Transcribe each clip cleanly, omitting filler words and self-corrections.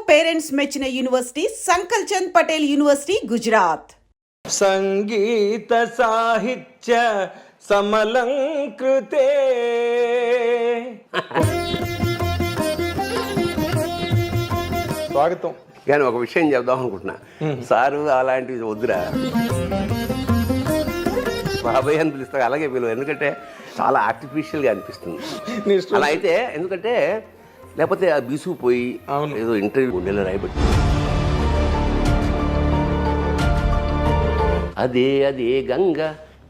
Parents మెచ్చిన university సంకల్ Chand Patel university Gujarat. సంగీత సాహిత్య సమలంకృతే. స్వాగతం. కానీ ఒక విషయం చెప్దాం అనుకుంటున్నా, సారు అలాంటివి వద్దురా, బాబాయ్ అని పిలుస్తా, అలాగే పిలువ, ఎందుకంటే చాలా ఆర్టిఫిషియల్గా అనిపిస్తుంది. అలా అయితే ఎందుకంటే లేకపోతే ఆ బీసుకుపోయి ఏదో ఇంటర్వ్యూ గుండెలో రాయబట్టి అదే అదే గంగ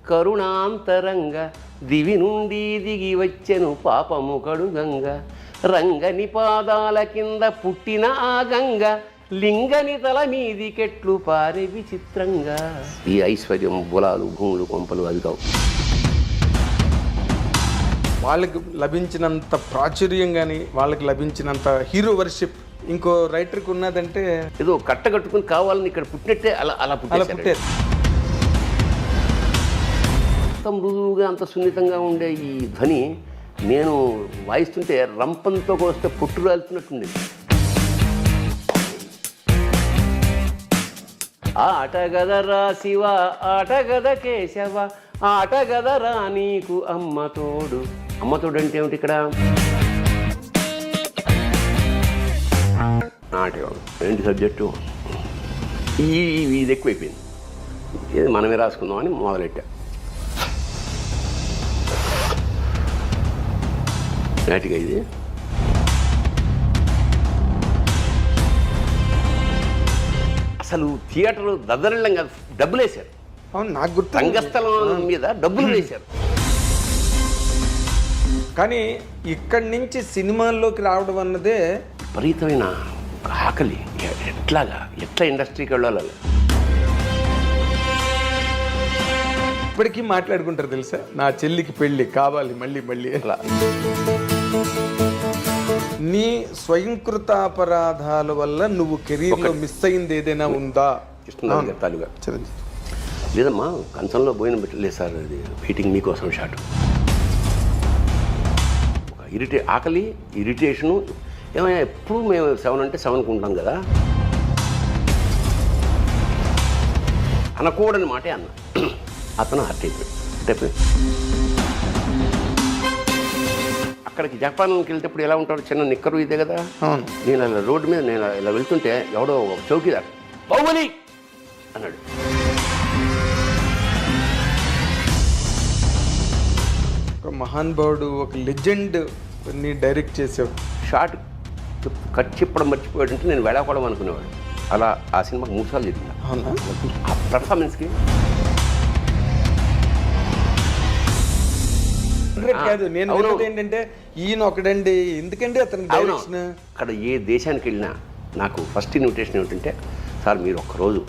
కరుణాంతరంగ దివి నుండి దిగి వచ్చెను పాపము కడు గంగ రంగని పాదాల కింద పుట్టిన ఆ గంగ లింగని తల మీది కెట్లు పారే విచిత్రంగా. ఈ ఐశ్వర్యం బులాలు భూములు కొంపలు అది కావు. వాళ్ళకి లభించినంత ప్రాచుర్యం కానీ వాళ్ళకి లభించినంత హీరో వర్షిప్ ఇంకో రైటర్కి ఉన్నదంటే ఏదో కట్టగట్టుకుని కావాలని ఇక్కడ పుట్టినట్టే అలా అలా పుట్టారు. అంత మృదువుగా అంత సున్నితంగా ఉండే ఈ ధ్వని నేను వాయిస్తుంటే రంపంతో వస్తే పొట్టు రాలుతున్నట్టుండేది. ఆటగదరా శివ ఆటగద కేశవ ఆటగదరా నీకు అమ్మతోడు. అమ్మతోడు అంటే ఏమిటి ఇక్కడ? నాటకం ఏంటి సబ్జెక్టు, ఇది ఎక్కువైపోయింది, ఇది మనమే రాసుకుందాం అని మొదలెట్టా. నాటిగా ఇది అసలు థియేటర్ దద్దరిల్లంగా డబ్బులు వేశారు. అవును, నాకు గుర్తు. రంగస్థలం మీద డబ్బులు వేశారు. కానీ ఇక్కడి నుంచి సినిమాల్లోకి రావడం అన్నదే విపరీతమైన ఆకలి. ఎట్లా ఇండస్ట్రీకి వెళ్ళాలి. ఇప్పటికీ మాట్లాడుకుంటారు తెలుసా, నా చెల్లికి పెళ్ళి కావాలి మళ్ళీ మళ్ళీ అలా. నీ స్వయంకృతాపరాధాల వల్ల నువ్వు కెరీర్లో మిస్ అయింది ఏదైనా ఉందా? తాలుగా లేదమ్మా, కంచంలో పోయిన పెట్టలేదు సార్, అది ఫీటింగ్ మీకోసం షాట్. ఒక ఆకలి, ఇరిటేషను. ఏమైనా ఎప్పుడు మేము 7 అంటే 7కు ఉంటాం కదా, అనకూడని మాటే అన్న. అతను హర్ట్ అయిపోయాడు. అక్కడికి జపాన్కి వెళ్తేప్పుడు ఎలా ఉంటాడు, చిన్న నిక్కరు ఇదే కదా. నేను అలా రోడ్డు మీద నేను ఇలా వెళ్తుంటే ఎవడో ఒక చౌకీదార్ బాహుబలి అన్నాడు. ఒక మహానుభావుడు, ఒక లెజెండ్ ని డైరెక్ట్ చేసావు. షార్ట్ కట్ చెప్పడం మర్చిపోయాడంటే నేను వెళ్ళకూడదు అనుకునేవాడు. అలా ఆ సినిమాకి 3 సార్లు జరిగింది. ఆ పర్ఫార్మెన్స్కి కాదు, నేను ఏంటంటే ఈయన ఒకడండి, ఎందుకంటే అతనికి డైరెక్షన్. అక్కడ ఏ దేశానికి వెళ్ళినా నాకు ఫస్ట్ ఇన్విటేషన్ ఏమిటంటే, సార్ మీరు ఒక్కరోజు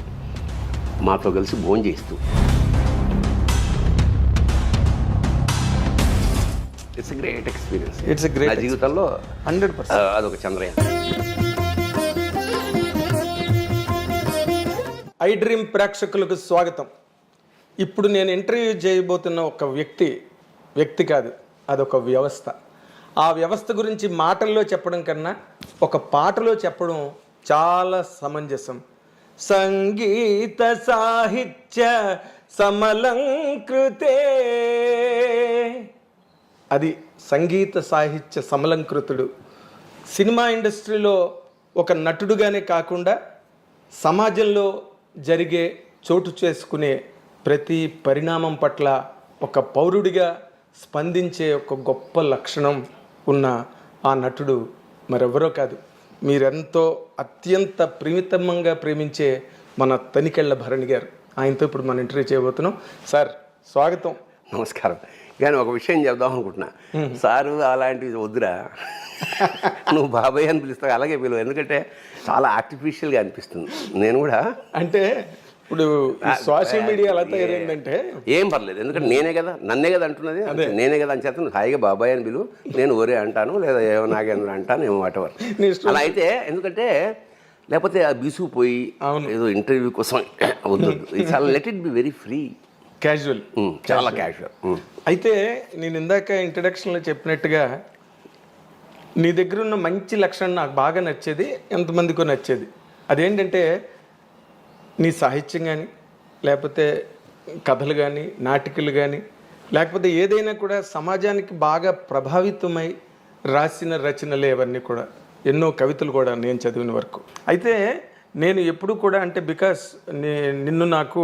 మాతో కలిసి భోజనం చేస్తూ. It's a great experience. It's a great నా జీవితంలో 100%. అదొక చంద్రయాన్. ఐ డ్రీమ్ ప్రేక్షకులకు స్వాగతం. ఇప్పుడు నేను ఇంటర్వ్యూ చేయబోతున్న ఒక వ్యక్తి కాదు, అదొక వ్యవస్థ. ఆ వ్యవస్థ గురించి మాటల్లో చెప్పడం కన్నా ఒక పాటలో చెప్పడం చాలా సమంజసం. సంగీత సాహిత్య సమలంకృతే. అది సంగీత సాహిత్య సమలంకృతుడు. సినిమా ఇండస్ట్రీలో ఒక నటుడుగానే కాకుండా సమాజంలో జరిగే చోటు చేసుకునే ప్రతి పరిణామం పట్ల ఒక పౌరుడిగా స్పందించే ఒక గొప్ప లక్షణం ఉన్న ఆ నటుడు మరెవరో కాదు, మీరెంతో అత్యంత ప్రీమితమంగా ప్రేమించే మన తనికెళ్ళ భరణి గారు. ఆయనతో ఇప్పుడు మనం ఇంటర్వ్యూ చేయబోతున్నాం. సార్ స్వాగతం. నమస్కారం. కానీ ఒక విషయం చెప్దాం అనుకుంటున్నా, సారు అలాంటివి వద్దురా, నువ్వు బాబాయ్ అని పిలుస్తా, అలాగే పిలువ, ఎందుకంటే చాలా ఆర్టిఫిషియల్గా అనిపిస్తుంది. నేను కూడా అంటే ఇప్పుడు సోషల్ మీడియా ఎలా తయారైందంటే ఏం పర్లేదు, ఎందుకంటే నన్నే కదా అంటున్నది, నేనే కదా అని చేస్తాను. హాయిగా బాబాయ్ అని పిలువు, నేను ఒరే అంటాను, లేదా ఏమో నాగేంద్ర అంటాను, ఏమో వాటెవర్. అలా అయితే ఎందుకంటే లేకపోతే ఆ బీసుకుపోయి ఏదో ఇంటర్వ్యూ కోసం వద్దు. చాలా let it be very free, casual, చాలా క్యాజువల్. అయితే నేను ఇందాక ఇంట్రడక్షన్లో చెప్పినట్టుగా నీ దగ్గర ఉన్న మంచి లక్షణం నాకు బాగా నచ్చేది, ఎంతమందికో నచ్చేది. అదేంటంటే నీ సాహిత్యం కానీ, లేకపోతే కథలు కానీ, నాటికలు కానీ, లేకపోతే ఏదైనా కూడా సమాజానికి బాగా ప్రభావితమై రాసిన రచనలే అవన్నీ కూడా. ఎన్నో కవితలు కూడా నేను చదివిన వరకు. అయితే నేను ఎప్పుడు కూడా అంటే బికాస్ నిన్ను నాకు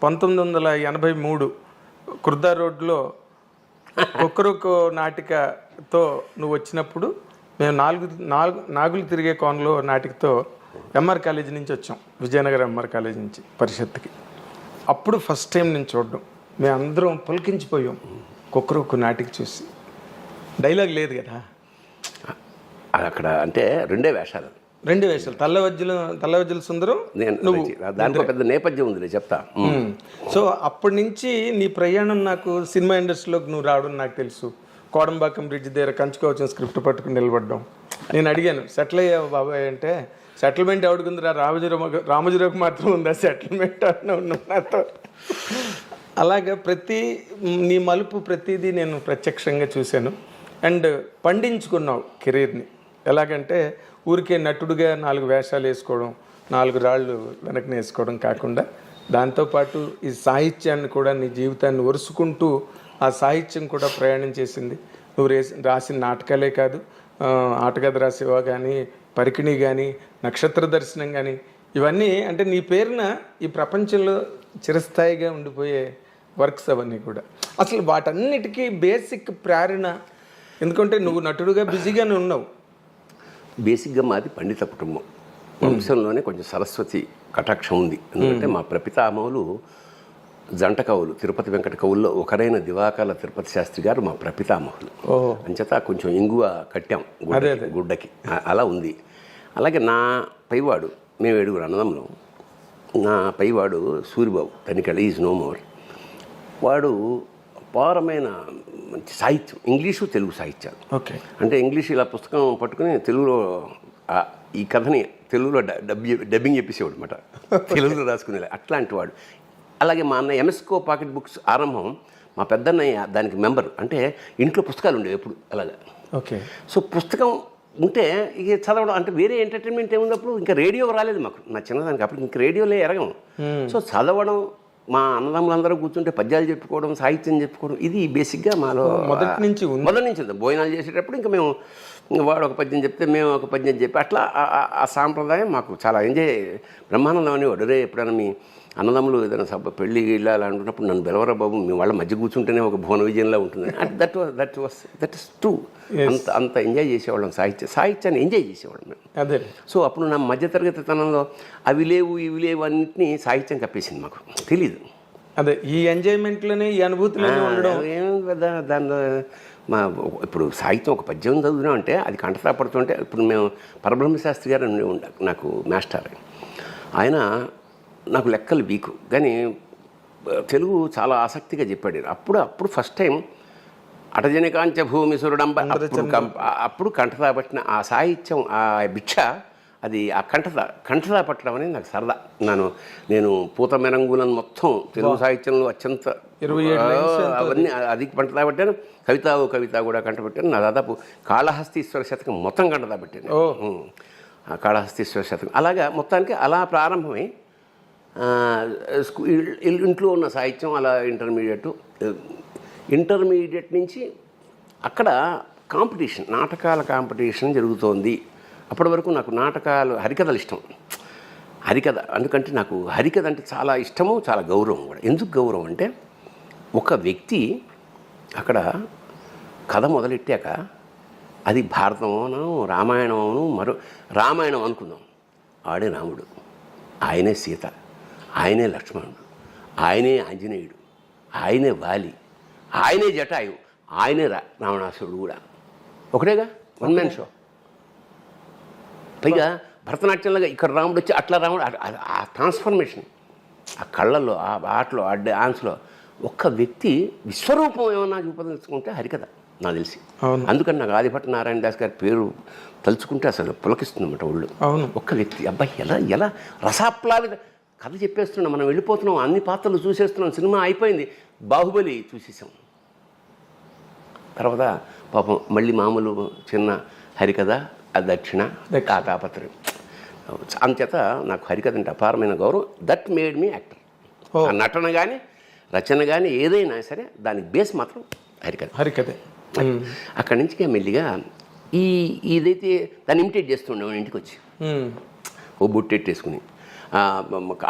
1983 కుర్దా రోడ్లో ఒక్కరొక్క నాటికతో నువ్వు వచ్చినప్పుడు మేము నాగులు తిరిగే కోనలో నాటికతో ఎంఆర్ కాలేజీ నుంచి వచ్చాం, విజయనగరం ఎంఆర్ కాలేజీ నుంచి పరిషత్తుకి. అప్పుడు ఫస్ట్ టైం నేను చూడడం, మేము అందరం పులకించిపోయాం ఒక్కరొక్క నాటిక చూసి. డైలాగ్ లేదు కదా అక్కడ, అంటే రెండే వేషాలు. తల్లవజ్జల సుందరం, నువ్వు దాంట్లో పెద్ద నేపథ్యం ఉంది, నేను చెప్తా. సో అప్పటి నుంచి నీ ప్రయాణం, నాకు సినిమా ఇండస్ట్రీలోకి నువ్వు రావడం నాకు తెలుసు. కోడంబాకం బ్రిడ్జ్ దగ్గర కంచుకోవచ్చిన స్క్రిప్ట్ పట్టుకుని నిలబడ్డాం. నేను అడిగాను, సెటిల్ అయ్యావు బాబాయ్ అంటే, సెటిల్మెంట్ ఎవడుకుందిరా, రామజీరావుకి మాత్రం ఉందా సెటిల్మెంట్ అన్న నాతో. అలాగా నీ మలుపు ప్రతిదీ నేను ప్రత్యక్షంగా చూశాను. అండ్ పండించుకున్నావు కెరీర్ని. ఎలాగంటే ఊరికే నటుడుగా 4 వేషాలు వేసుకోవడం, 4 రాళ్ళు వెనక్కి వేసుకోవడం కాకుండా, దాంతోపాటు ఈ సాహిత్యాన్ని కూడా, నీ జీవితాన్ని ఒరుసుకుంటూ ఆ సాహిత్యం కూడా ప్రయాణం చేసింది. నువ్వు రాసిన నాటకాలే కాదు, ఆటగద రాసేవా కానీ, పరికిణి కానీ, నక్షత్ర దర్శనం కానీ, ఇవన్నీ అంటే నీ పేరున ఈ ప్రపంచంలో చిరస్థాయిగా ఉండిపోయే వర్క్స్ అవన్నీ కూడా. అసలు వాటన్నిటికీ బేసిక్ ప్రేరణ, ఎందుకంటే నువ్వు నటుడుగా బిజీగానే ఉన్నావు. బేసిక్గా మాది పండిత కుటుంబం, వంశంలోనే కొంచెం సరస్వతి కటాక్షం ఉంది. ఎందుకంటే మా ప్రపితామహులు జంట కవులు, తిరుపతి వెంకట కవుల్లో ఒకరైన దివాకర్ల తిరుపతి శాస్త్రి గారు మా ప్రపితామహులు. అంచేత కొంచెం ఇంగువ కట్టాం గుడ్డకి, అలా ఉంది. అలాగే నా పైవాడు, మేము 7 అన్నదమ్ములం. నా పైవాడు Suribabu Tanikella, is no more. వాడు అపారమైన మంచి సాహిత్యం, ఇంగ్లీషు తెలుగు సాహిత్యాలు. ఓకే, అంటే ఇంగ్లీష్ ఇలా పుస్తకం పట్టుకుని తెలుగులో ఈ కథని తెలుగులో డబ్బింగ్ చెప్పేసేవాడు అనమాట, తెలుగులో రాసుకునేలా అట్లాంటి వాడు. అలాగే మా అన్న ఎంఎస్కో పాకెట్ బుక్స్ ఆరంభం, మా పెద్దన్నయ్య దానికి మెంబర్. అంటే ఇంట్లో పుస్తకాలు ఉండేవి ఎప్పుడు అలాగా. ఓకే, సో పుస్తకం ఉంటే ఇక చదవడం, అంటే వేరే ఎంటర్టైన్మెంట్ ఏమున్నప్పుడు ఇంకా రేడియో రాలేదు మాకు, నా చిన్నదానికి అప్పుడు ఇంక రేడియోలే ఎరగం. సో చదవడం, మా అన్నదమ్ములందరూ కూర్చుంటే పద్యాలు చెప్పుకోవడం, సాహిత్యం చెప్పుకోవడం, ఇది బేసిక్గా మాలో మొదటి నుంచి ఉంది. భోజనాలు చేసేటప్పుడు ఇంకా మేము, వాడు ఒక పద్యం చెప్తే మేము ఒక పద్యం చెప్పి, అట్లా ఆ సాంప్రదాయం మాకు చాలా ఎంజాయ్, బ్రహ్మానందం అనేవాడు. రే ఎప్పుడైనా మీ అన్నదమ్ములు ఏదైనా పెళ్ళి ఇళ్ళాలి అంటున్నప్పుడు నన్ను బెలవరా బాబు, మీ వాళ్ళ మధ్య కూర్చుంటేనే ఒక భువన విజయంలా ఉంటుంది. That is true. అంత ఎంజాయ్ చేసేవాళ్ళం, సాహిత్యాన్ని ఎంజాయ్ చేసేవాళ్ళం మేము. అదే. సో అప్పుడు నా మధ్యతరగతి తనంలో అవి లేవు ఇవి లేవు అన్నింటినీ సాహిత్యం కప్పేసింది, మాకు తెలీదు. అదే, ఈ ఎంజాయ్మెంట్లోనే, ఈ అనుభూతిలోనే ఉండడం. ఏం కదా దానిలో ఇప్పుడు సాహిత్యం ఒక పద్యం చదువుతున్నాం అంటే అది కంటతా పడుతుంటే, ఇప్పుడు మేము పరబ్రహ్మశాస్త్రి గారు నాకు మాస్టర్, ఆయన నాకు లెక్కలు వీకు కానీ తెలుగు చాలా ఆసక్తిగా చెప్పాడు. అప్పుడు ఫస్ట్ టైం అటజనికాంచ భూమి సురుడంబ, అప్పుడు కంఠతా పట్టిన ఆ సాహిత్యం, ఆ భిక్ష, అది ఆ కంఠతా పట్టడం అనేది నాకు సరదా. నేను పూత మెరంగులను మొత్తం తెలుగు సాహిత్యంలో అత్యంత 27 అవన్నీ అది కంఠతా పట్టాను. కవిత కూడా కంటపెట్టాను. నా దాదాపు కాళహస్తీశ్వర శతకం మొత్తం కంఠతా పెట్టాను. కాళహస్తీశ్వర శతకం అలాగా మొత్తానికి అలా ప్రారంభమై ఇంట్లో ఉన్న సాహిత్యం అలా ఇంటర్మీడియట్ నుంచి అక్కడ కాంపిటీషన్, నాటకాల కాంపిటీషన్ జరుగుతోంది. అప్పటి వరకు నాకు నాటకాలు, హరికథలు ఇష్టం. హరికథ ఎందుకంటే నాకు హరికథ అంటే చాలా ఇష్టము, చాలా గౌరవం కూడా. ఎందుకు గౌరవం అంటే, ఒక వ్యక్తి అక్కడ కథ మొదలెట్టాక అది భారతమోనో రామాయణమోను, రామాయణం అనుకుందాం, ఆడే రాముడు, ఆయనే సీత, ఆయనే లక్ష్మణుడు, ఆయనే ఆంజనేయుడు, ఆయనే వాలి, ఆయనే జటాయు, ఆయనే రావణాసురుడు కూడా ఒకటేగా, వన్ మ్యాన్ షో. పైగా భరతనాట్యంలాగా ఇక్కడ రాముడు వచ్చి అట్లా రాముడు, ఆ ట్రాన్స్ఫర్మేషన్, ఆ కళ్ళల్లో, ఆ ఆటలో, ఆ డాన్స్లో ఒక్క వ్యక్తి విశ్వరూపం ఏమన్నా చూపదలుచుకుంటే హరికథ నాకు తెలిసి. అందుకని నాకు ఆదిభట్ట నారాయణ దాస్ గారి పేరు తలుచుకుంటే అసలు పులకిస్తుందన్నమాట ఒళ్ళు. ఒక్క వ్యక్తి, అబ్బాయి ఎలా రసాప్లావిత కథ చెప్పేస్తున్నాం, మనం వెళ్ళిపోతున్నాం, అన్ని పాత్రలు చూసేస్తున్నాం, సినిమా అయిపోయింది, బాహుబలి చూసేసాం. తర్వాత పాపం మళ్ళీ మామూలు చిన్న హరికథ దక్షిణ ఆ తాపత్రయం. అంచేత నాకు హరికథ అంటే అపారమైన గౌరవం. That made me actor. ఆ నటన కానీ రచన కానీ ఏదైనా సరే దానికి బేస్ మాత్రం హరికథే. అక్కడి నుంచి మెల్లిగా ఇదైతే దాన్ని ఇమిటేట్ చేస్తుండేవాడు. ఇంటికి వచ్చి ఓ బుట్టెట్టేసుకుని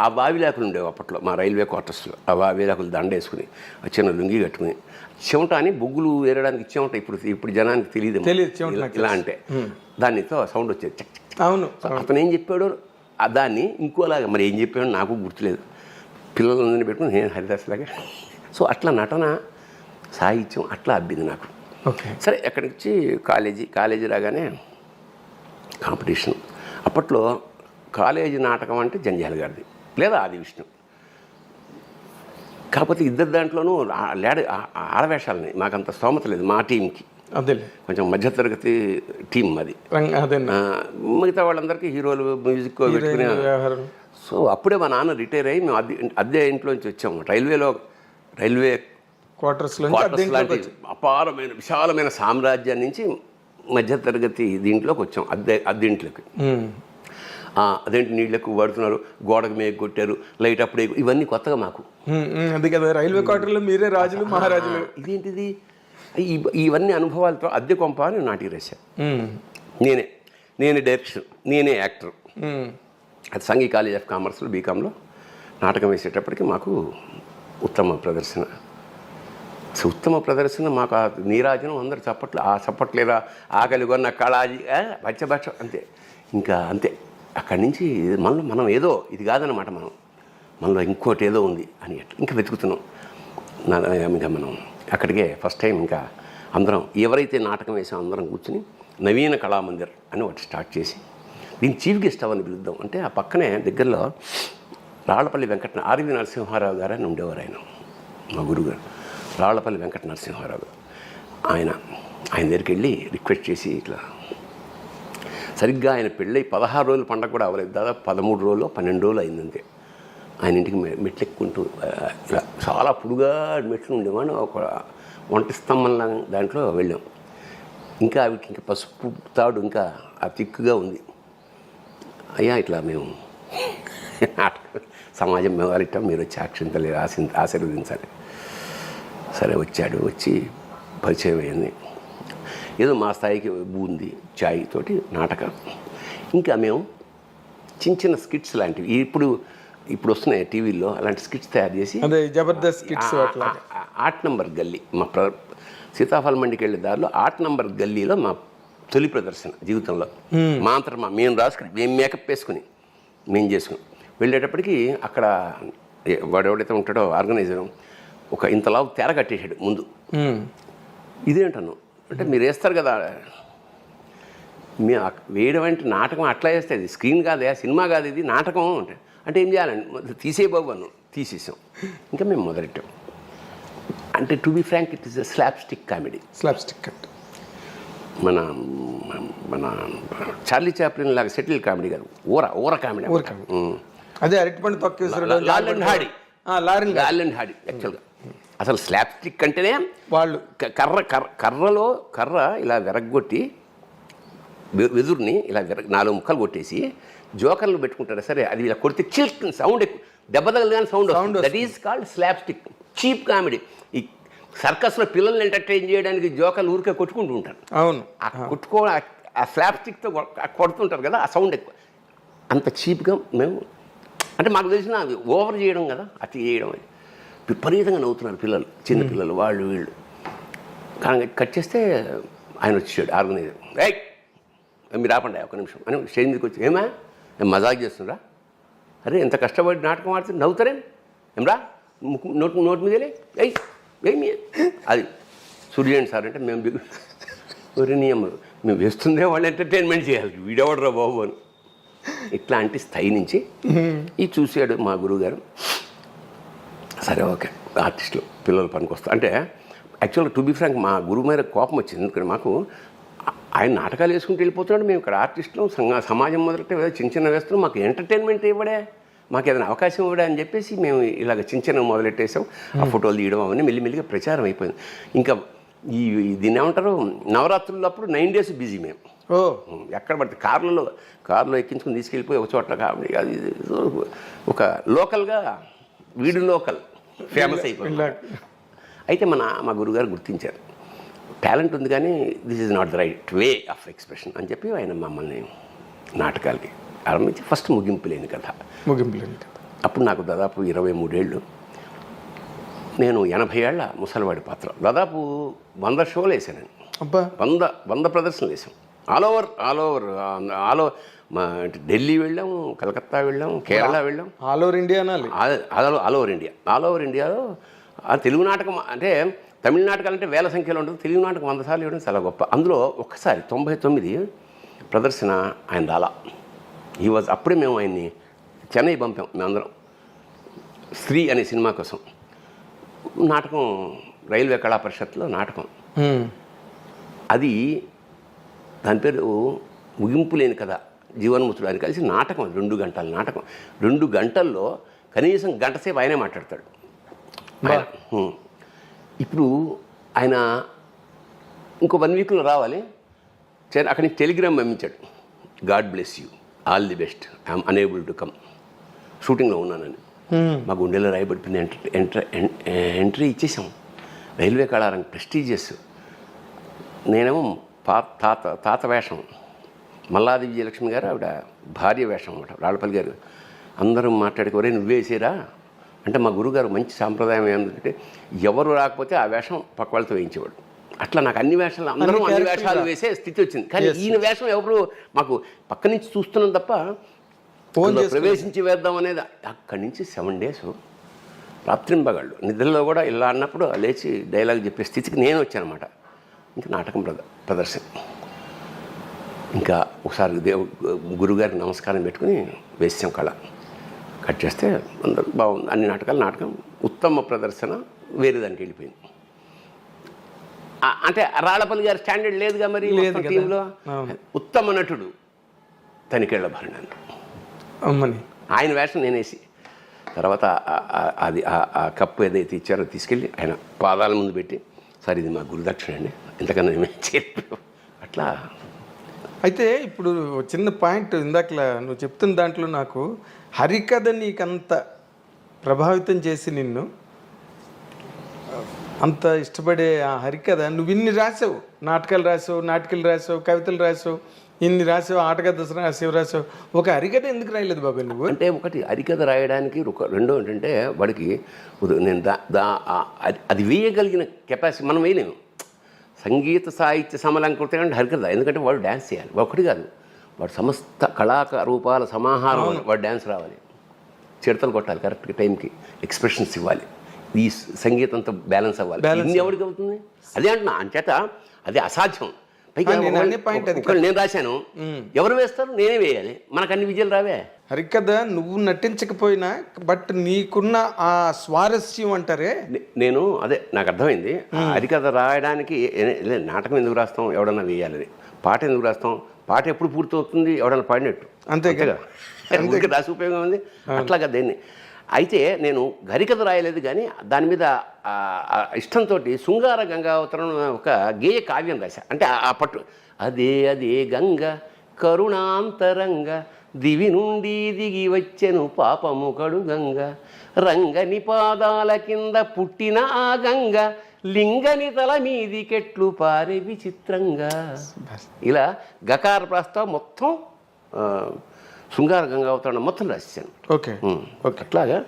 ఆ వావిలాకులు ఉండేవి అప్పట్లో మా రైల్వే క్వార్టర్స్లో. ఆ వావిలాకులు దండ వేసుకుని చిన్న లుంగి కట్టుకుని చెమట అని బొగ్గులు వేరడానికి చెమట ఇప్పుడు జనానికి తెలియదు ఇలా అంటే దానితో సౌండ్ వచ్చేది చక్ చక్. అవును. అతను ఏం చెప్పాడో దాన్ని ఇంకోలాగా మరి ఏం చెప్పాడో నాకు గుర్తులేదు. పిల్లలందరినీ పెట్టుకుని నేను హరిదాస్లాగా. సో అట్లా నటన సాహిత్యం అట్లా అబ్బింది నాకు. సరే అక్కడి నుంచి కాలేజీ రాగానే కాంపిటీషన్. అప్పట్లో కాలేజీ నాటకం అంటే జంజాల గారిది లేదా ఆది విష్ణు. కాకపోతే ఇద్దరు దాంట్లోనూ ఆడవేషాలని మాకంత స్తోమత లేదు మా టీంకి. అదే కొంచెం మధ్యతరగతి టీం అది. మిగతా వాళ్ళందరికీ హీరోలు మ్యూజిక్ పెట్టుకునే. సో అప్పుడే మా నాన్న రిటైర్ అయ్యి మేము అద్దె ఇంట్లోంచి వచ్చాము. రైల్వే క్వార్టర్స్ లాంటి అపారమైన విశాలమైన సామ్రాజ్యం నుంచి మధ్యతరగతి దీంట్లోకి వచ్చాం. అద్దెంట్లోకి. అదేంటి నీళ్ళు ఎక్కువ పడుతున్నారు, గోడకు మేకు కొట్టారు, లైట్ అప్పుడే, ఇవన్నీ కొత్తగా మాకు. అది కదా రైల్వే క్వార్టర్లో మీరే రాజులు మహారాజులు. ఇదేంటిది ఇవన్నీ అనుభవాలతో అద్దె కొంప అని నాటికి రాశాను. నేనే డైరెక్షన్, నేనే యాక్టర్. అది సంఘీ కాలేజ్ ఆఫ్ కామర్స్లో బీకాంలో నాటకం వేసేటప్పటికి మాకు ఉత్తమ ప్రదర్శన. సో ఉత్తమ ప్రదర్శన మాకు ఆ నీరాజనం అందరు చప్పట్లేదా ఆకలి కొన్న కళాజీ బచ్చ అంతే. ఇంకా అంతే. అక్కడి నుంచి మనం ఏదో ఇది కాదన్నమాట, మనలో ఇంకోటి ఏదో ఉంది అని ఇంకా వెతుకుతున్నాం. ఇంకా మనం అక్కడికే ఫస్ట్ టైం ఇంకా అందరం ఎవరైతే నాటకం వేసామో అందరం కూర్చుని నవీన కళామందిర్ అని ఒకటి స్టార్ట్ చేసి దీన్ని చీఫ్ గెస్ట్ అవని పిలుద్దాం అంటే ఆ పక్కనే దగ్గరలో రాళ్లపల్లి ఆర్వి నరసింహారావు గారు అని ఉండేవారు. ఆయన మా గురుగారు రాళ్లపల్లి వెంకట నరసింహారావు గారు. ఆయన దగ్గరికి వెళ్ళి రిక్వెస్ట్ చేసి ఇట్లా సరిగ్గా ఆయన పెళ్ళై 16 రోజుల పండగ కూడా అవ్వలేదు. దాదాపు 13 రోజులు 12 రోజులు అయిందంతే. ఆయన ఇంటికి మెట్లు ఎక్కుంటూ ఇలా చాలా పొడుగా మెట్లు ఉండేవాడు. ఒక ఒంటి స్తంభంలా దాంట్లో వెళ్ళాం. ఇంకా అవికి ఇంకా పసుపు తాడు ఇంకా ఆ తిక్కుగా ఉంది. అయ్యా ఇట్లా మేము సమాజం వ్యవహరిస్తాం, మీరు వచ్చి అక్షంతలు ఆశీర్వదించాలి. సరే వచ్చి పరిచయం అయింది. ఏదో మా స్థాయికి బూంది చాయ్ తోటి నాటకం. ఇంకా మేము చిన్న స్కిట్స్ లాంటివి ఇప్పుడు వస్తున్నాయి టీవీల్లో, అలాంటి స్కిట్స్ తయారు చేసి జబర్దస్త్ స్కిట్స్. 8 నంబర్ గల్లీ మా సీతాఫలం మండికి వెళ్ళే దారిలో 8 నంబర్ గల్లీలో మా తొలి ప్రదర్శన జీవితంలో. మా అంతటా మేము రాసుకుని మేము మేకప్ వేసుకుని మేము చేసుకుని వెళ్ళేటప్పటికి అక్కడ వాడు ఎవడైతే ఉంటాడో ఆర్గనైజర్ ఒక ఇంతలావు తెర కట్టేసాడు ముందు. ఇదేంటను అంటే మీరు వేస్తారు కదా, వేయడం అంటే నాటకం అట్లా వేస్తే అది స్క్రీన్ కాదే, సినిమా కాదు, ఇది నాటకం అంటే ఏం చేయాలండి, తీసే బాబు అను. తీసేసాం. ఇంకా మేము మొదలెట్టాం. అంటే to be frank it is a slapstick comedy. Slapstick అంటే మన చార్లీ చాప్లిన్ లాగా సెటిల్ కామెడీ కాదు, ఊర కామెడీ. అదే అరటిపండు తొక్కేసారు లారెన్ హార్డీ యాక్చువల్గా. అసలు స్లాప్స్టిక్ అంటేనే వాళ్ళు కర్ర ఇలా విరగ్గొట్టి వెదురుని ఇలా 4 ముక్కలు కొట్టేసి జోకర్లు పెట్టుకుంటారు. సరే అది ఇలా కొడితే చిల్క్ సౌండ్, ఎక్కువ దెబ్బ తగలగానే sound. That is called slapstick, cheap comedy. ఈ సర్కస్లో పిల్లల్ని ఎంటర్టైన్ చేయడానికి జోకర్లు ఊరికే కొట్టుకుంటూ ఉంటారు. అవును. ఆ స్లాప్స్టిక్తో కొడుతుంటారు కదా, ఆ సౌండ్ ఎక్కువ. అంత చీప్గా మేము అంటే మాకు తెలిసిన అది ఓవర్ చేయడం కదా, అతి చేయడం. అది విపరీతంగా నవ్వుతున్నారు పిల్లలు, చిన్న పిల్లలు, వాళ్ళు వీళ్ళు. కానీ కట్ చేస్తే ఆయన వచ్చాడు ఆర్గనైజర్. మీరు ఆపండి ఒక నిమిషం అని స్టేజ్ మీదకి వచ్చి, ఏమా మజాక్ చేస్తుండ్రా, అరే ఎంత కష్టపడి నాటకం ఆడుతుంది, నవ్వుతారేం ఏమరా, నోటి మీదలే ఏమి అది సూర్యండి సార్ అంటే మేము మేము వేస్తుందే వాళ్ళు ఎంటర్టైన్మెంట్ చేయాలి, వీడెవడరా బాబు అని. ఇట్లాంటి స్థాయి నుంచి ఇది చూశాడు మా గురువుగారు. సరే ఓకే ఆర్టిస్టులు పిల్లలు పనికొస్తారు అంటే. యాక్చువల్గా టు బి ఫ్రాంక్ మా గురువు మీద కోపం వచ్చింది. ఎందుకంటే మాకు ఆయన నాటకాలు వేసుకుంటూ వెళ్ళిపోతున్నాడు, మేము ఇక్కడ ఆర్టిస్టులు సమాజం మొదలెట్టే చిన్న వేస్తున్నాం, మాకు ఎంటర్టైన్మెంట్ ఇవ్వడే, మాకు ఏదైనా అవకాశం ఇవ్వడా అని చెప్పేసి మేము ఇలాగ చిన్న మొదలెట్టేసాం. ఆ ఫోటోలు తీయడం అవన్నీ మెల్లిమెల్లిగా ప్రచారం అయిపోయింది. ఇంకా దీన్ని ఏమంటారు, నవరాత్రులు అప్పుడు 9 days బిజీ మేము. ఓ ఎక్కడ పడితే కారులో ఎక్కించుకుని తీసుకెళ్ళిపోయి ఒక చోట కామెడీ అది ఒక లోకల్గా వీడు లోకల్ ఫేమస్ అయిపోయింది. అయితే మా గురుగారు గుర్తించారు, టాలెంట్ ఉంది కానీ this is not the right way of expression అని చెప్పి ఆయన మమ్మల్ని నాటకాలకి ఆరంభించి ఫస్ట్ ముగింపు లేని కథ. అప్పుడు నాకు దాదాపు 23 ఏళ్ళు. నేను 80 ఏళ్ల ముసలివాడి పాత్ర. దాదాపు 100 షోలు వేసాను. 100 ప్రదర్శనలు వేసాం. ఆల్ ఓవర్ మా ఢిల్లీ వెళ్ళాం, కలకత్తా వెళ్ళాం, కేరళ వెళ్ళాం. All over India all over ఇండియాలో తెలుగు నాటకం అంటే తమిళ నాటకాలు అంటే వేల సంఖ్యలో ఉంటుంది, తెలుగు నాటకం 100 సార్లు ఇవ్వడం చాలా గొప్ప. అందులో ఒక్కసారి 99 ప్రదర్శన ఆయన రాలా. అప్పుడే మేము ఆయన్ని చెన్నై పంపాం మేమందరం స్త్రీ అనే సినిమా కోసం. నాటకం రైల్వే కళా పరిషత్లో నాటకం. అది దాని పేరు ముగింపు లేని కథ, జీవన్ముతుడు అని కలిసి నాటకం. 2 గంటల నాటకం. 2 గంటల్లో కనీసం గంట సేపు ఆయనే మాట్లాడతాడు. ఇప్పుడు ఆయన ఇంకో 1 వీక్లో రావాలి. అక్కడి నుంచి టెలిగ్రామ్ పంపించాడు, God bless you, all the best, I'm unable to come, షూటింగ్లో ఉన్నానని. మా గుండెలో రాయబడిపోయింది. ఎంట్రీ ఇచ్చేసాం. రైల్వే కళారంగం ప్రెస్టీజియస్. నేనేమో తాత వేషం, మల్లాది విజయలక్ష్మి గారు ఆవిడ భార్య వేషం అన్నమాట, రాళ్ళపల్లి గారు. అందరూ మాట్లాడుకోరే నువ్వేసేరా అంటే మా గురుగారు మంచి సాంప్రదాయం ఏంటంటే ఎవరు రాకపోతే ఆ వేషం పక్క వాళ్ళతో వేయించేవాడు. అట్లా నాకు అన్ని వేషాలు అందరూ అన్ని వేషాలు వేసే స్థితి వచ్చింది. కానీ ఈయన వేషం ఎవరు మాకు పక్క నుంచి చూస్తున్నాం తప్ప ప్రవేశించి వేద్దాం అనేది. అక్కడి నుంచి 7 days రాత్రింబగళ్ళు నిద్రలో కూడా ఇలా అన్నప్పుడు లేచి డైలాగ్ చెప్పే స్థితికి నేను వచ్చానమాట. ఇంకా నాటకం ప్రదర్శన. ఇంకా ఒకసారి గురుగారికి నమస్కారం పెట్టుకుని వేసాం కళ. కట్ చేస్తే అందరూ బాగుంది. అన్ని నాటకం ఉత్తమ ప్రదర్శన వేరే దానికి వెళ్ళిపోయింది. అంటే రాళ్ళపల్లి గారి స్టాండర్డ్ లేదుగా మరి టీంలో. ఉత్తమ నటుడు తనికేళ్ల భరణి ఆయన వేషం నేనేసి తర్వాత అది ఆ కప్పు ఏదైతే ఇచ్చారో తీసుకెళ్ళి ఆయన పాదాల ముందు పెట్టి, సార్ ఇది మా గురుదక్షిణ అండి, ఎంతకన్నా మేము చెప్పాం అట్లా. అయితే ఇప్పుడు చిన్న పాయింట్ ఇందాకలా నువ్వు చెప్తున్న దాంట్లో నాకు హరికథ నీకంత ప్రభావితం చేసి నిన్ను అంత ఇష్టపడే ఆ హరికథ నువ్వు ఇన్ని రాసావు, నాటకాలు రాసావు, కవితలు రాసావు, ఇన్ని రాసావు, ఆటకథ రాసావు. ఒక హరికథ ఎందుకు రాయలేదు బాబాయ్ నువ్వు? అంటే ఒకటి హరికథ రాయడానికి రెండో ఏంటంటే వాడికి నేను అది వేయగలిగిన కెపాసిటీ మనం వేయలేము. సంగీత సాహిత్య సమలంకృతం అంటే హరికథ, ఎందుకంటే వాడు డ్యాన్స్ చేయాలి. ఒకటి కాదు, వాడు సమస్త కళారూపాల సమాహారం. వాడు డ్యాన్స్ రావాలి, చిడతలు కొట్టాలి, కరెక్ట్గా టైంకి ఎక్స్ప్రెషన్స్ ఇవ్వాలి, ఈ సంగీతంతో బ్యాలెన్స్ అవ్వాలి. ఇన్ని ఎవరికి అవుతుంది? అదే అంటున్నా. అంచేత అది అసాధ్యం. పైగా నేను రాశాను, ఎవరు వేస్తారు? నేనే వేయాలి. మనకు అన్ని విజయాలు రావే. హరికథ నువ్వు నటించకపోయినా బట్ నీకున్న ఆ స్వారస్యం అంటారే. నేను అదే నాకు అర్థమైంది. హరికథ రాయడానికి నాటకం ఎందుకు రాస్తాం? ఎవడన్నా వేయాలని. పాట ఎందుకు రాస్తాం? పాట ఎప్పుడు పూర్తవుతుంది? ఎవడన్నా పాడినట్టు. అంతే కదా, రాసి ఉపయోగం ఉంది. అట్లాగా దేన్ని. అయితే నేను హరికథ రాయలేదు, కానీ దాని మీద ఇష్టంతో శృంగార గంగావతరం ఒక గేయ కావ్యం రాశా. అంటే ఆ పట్టు అదే గంగ కరుణాంతరంగ దివి నుండి దిగి వచ్చెను పాపము కడు గంగ రంగని పాదాల కింద పుట్టిన ఆ గంగ లింగని తల మీది కెట్లు పారే విచిత్రంగా. ఇలా గకార ప్రస్తావం మొత్తం శృంగార గంగావతరణ మొత్తం రాసేసాను. ఓకే అట్లాగా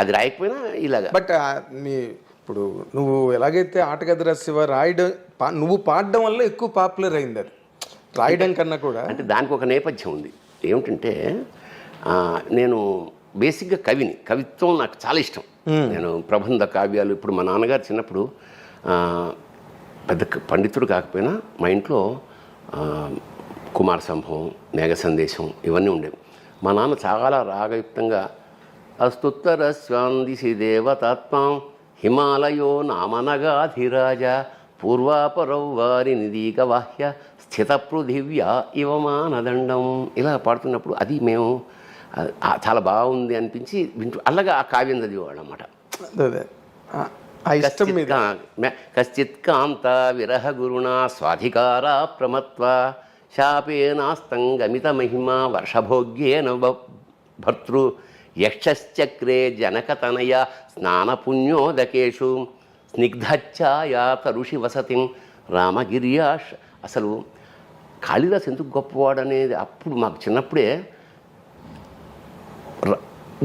అది రాయకపోయినా ఇలాగా. బట్ ఇప్పుడు నువ్వు ఎలాగైతే ఆటకథ రాసేవా, నువ్వు పాడడం వల్ల ఎక్కువ పాపులర్ అయింది. అది రాయడం కన్నా కూడా. అంటే దానికి ఒక నేపథ్యం ఉంది. ఏమిటంటే నేను బేసిక్గా కవిత్వం నాకు చాలా ఇష్టం. నేను ప్రబంధ కావ్యాలు, ఇప్పుడు మా నాన్నగారు చిన్నప్పుడు పెద్ద పండితుడు కాకపోయినా మా ఇంట్లో కుమార సంభవం, మేఘ సందేశం ఇవన్నీ ఉండేవి. మా నాన్న చాలా రాగయుక్తంగా అస్తుత్తర స్వాందిసి దేవతాత్మాం హిమాలయో నామనగాధిరాజ పూర్వాపరౌ వారి నిదీక వాహ్య స్థిత పృథివ్యా ఇవమానదండం ఇలా పాడుతున్నప్పుడు అది మేము చాలా బాగుంది అనిపించి అలాగా ఆ కావ్యం చదివేవాళ్ళు అన్నమాట. కశ్చిత్ కాంత విరహ గురుణా స్వాధికార ప్రమత్వ శాపేనాస్తం గమిత మహిమా వర్షభోగ్యేన భర్తృ యక్షశ్చక్రే జనకతనయ స్నానపుణ్యోదకేషు స్నిగ్ధఛాయా తరుషి వసతిం రామగిర్యాష్. అసలు కాళిదాస్ ఎందుకు గొప్పవాడు అనేది అప్పుడు మాకు చిన్నప్పుడే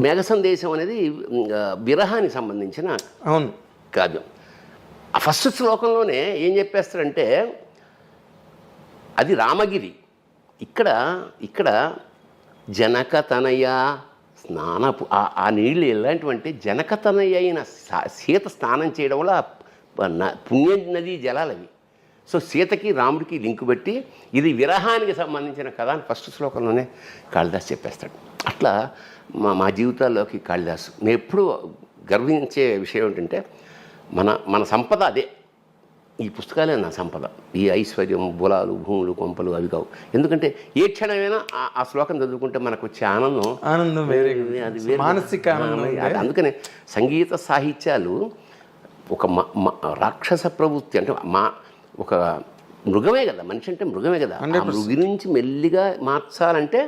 మేఘ సందేశం అనేది విరహానికి సంబంధించిన అవును కావ్యం. ఆ ఫస్ట్ శ్లోకంలోనే ఏం చెప్పేస్తారంటే అది రామగిరి. ఇక్కడ జనకతనయ స్నానపు ఆ నీళ్ళు ఎలాంటివంటే జనకతనయ అయిన సీత స్నానం చేయడం వల్ల పుణ్య నది జలాలవి. సో సీతకి రాముడికి లింకు పెట్టి ఇది విరహానికి సంబంధించిన కథ అని ఫస్ట్ శ్లోకంలోనే కాళిదాస్ చెప్పేస్తాడు. అట్లా మా జీవితాల్లోకి కాళిదాసు నేను ఎప్పుడూ గర్వించే విషయం ఏంటంటే మన సంపద అదే. ఈ పుస్తకాలే నా సంపద. ఈ ఐశ్వర్యం, బులాలు, భూములు, కొంపలు అవి కావు. ఎందుకంటే ఏ క్షణమైనా ఆ శ్లోకం చదువుకుంటే మనకు వచ్చే ఆనందం వేరే, అది వేరే మానసిక ఆనందం. అందుకనే సంగీత సాహిత్యాలు ఒక రాక్షస ప్రవృత్తి అంటే ఒక మృగమే కదా. మనిషి అంటే మృగమే కదా. ఆ మృగి నుంచి మెల్లిగా మార్చాలంటే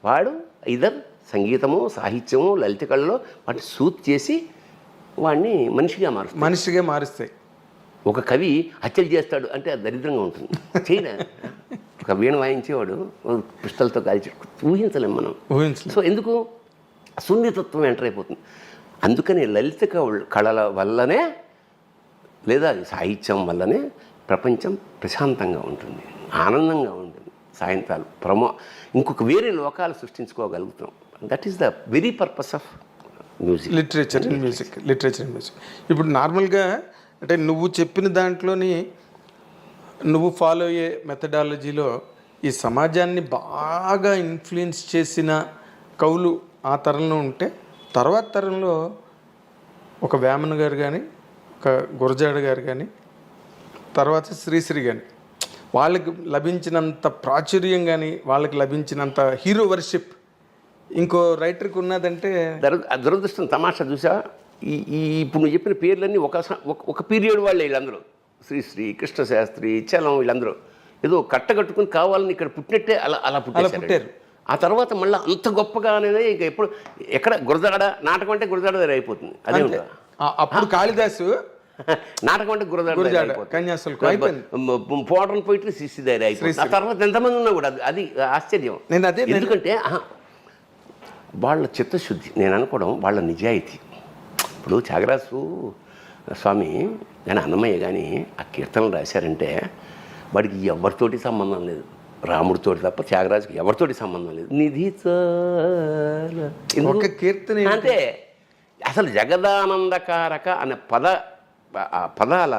వాడు ఇదర్ సంగీతము, సాహిత్యము, లలిత కళలో వాటిని సూట్ చేసి వాడిని మనిషిగా మారుస్తాయి. ఒక కవి హత్యలు చేస్తాడు అంటే అది దరిద్రంగా ఉంటుంది. చేయలే ఒక వీణ వాయించేవాడు పిస్టల్తో కాల్చి ఊహించలేం మనం. సో ఎందుకు సున్నితత్వం ఎంటర్ అయిపోతుంది. అందుకని లలిత కళల వల్లనే లేదా సాహిత్యం వల్లనే ప్రపంచం ప్రశాంతంగా ఉంటుంది, ఆనందంగా ఉంటుంది. సాయంత్రాలు ఇంకొక వేరే లోకాలు సృష్టించుకోగలుగుతాం. That is the very purpose of music, literature and music. ఇప్పుడు నార్మల్గా అంటే నువ్వు చెప్పిన దాంట్లోని నువ్వు ఫాలో అయ్యే మెథడాలజీలో ఈ సమాజాన్ని బాగా ఇన్ఫ్లుయెన్స్ చేసిన కవులు ఆ తరంలో ఉంటే తర్వాత తరంలో ఒక వేమన గారు కానీ, ఒక గురజాడ గారు కానీ, తర్వాత శ్రీశ్రీ కానీ వాళ్ళకి లభించినంత ప్రాచుర్యం కానీ వాళ్ళకి లభించినంత హీరో వర్షిప్ ఇంకో రైటర్కి ఉన్నదంటే దురదృష్టం. తమాషా చూసా, ఇప్పుడు నువ్వు చెప్పిన పేర్లన్నీ ఒక పీరియడ్ వాళ్ళే వీళ్ళందరూ. శ్రీశ్రీ, కృష్ణశాస్త్రి, చలం వీళ్ళందరూ ఏదో కట్టగట్టుకుని కావాలని ఇక్కడ పుట్టినట్టే అలా పుట్టారు. ఆ తర్వాత మళ్ళీ అంత గొప్పగా అనేది ఇంకా ఎక్కడ గురజాడ నాటకం అంటే గురజాడ దగ్గర అయిపోతుంది. అదే అప్పుడు కాళిదాసు నాటకం అంటే గురజాడ పోవడం పోయిట్రీ శిష్య దగ్గర అయిపోతుంది. ఆ తర్వాత ఎంతమంది ఉన్నా కూడా అది ఆశ్చర్యం. ఎందుకంటే వాళ్ళ చిత్తశుద్ధి, నేను అనుకోవడం వాళ్ళ నిజాయితీ. ఇప్పుడు త్యాగరాజు స్వామి కానీ అన్నమయ్య కానీ ఆ కీర్తనలు రాశారంటే వాడికి ఎవరితోటి సంబంధం లేదు, రాముడితోటి తప్ప త్యాగరాజుకి ఎవరితోటి సంబంధం లేదు. నిధి కీర్తన అంటే అసలు జగదానందకారక అనే పదాల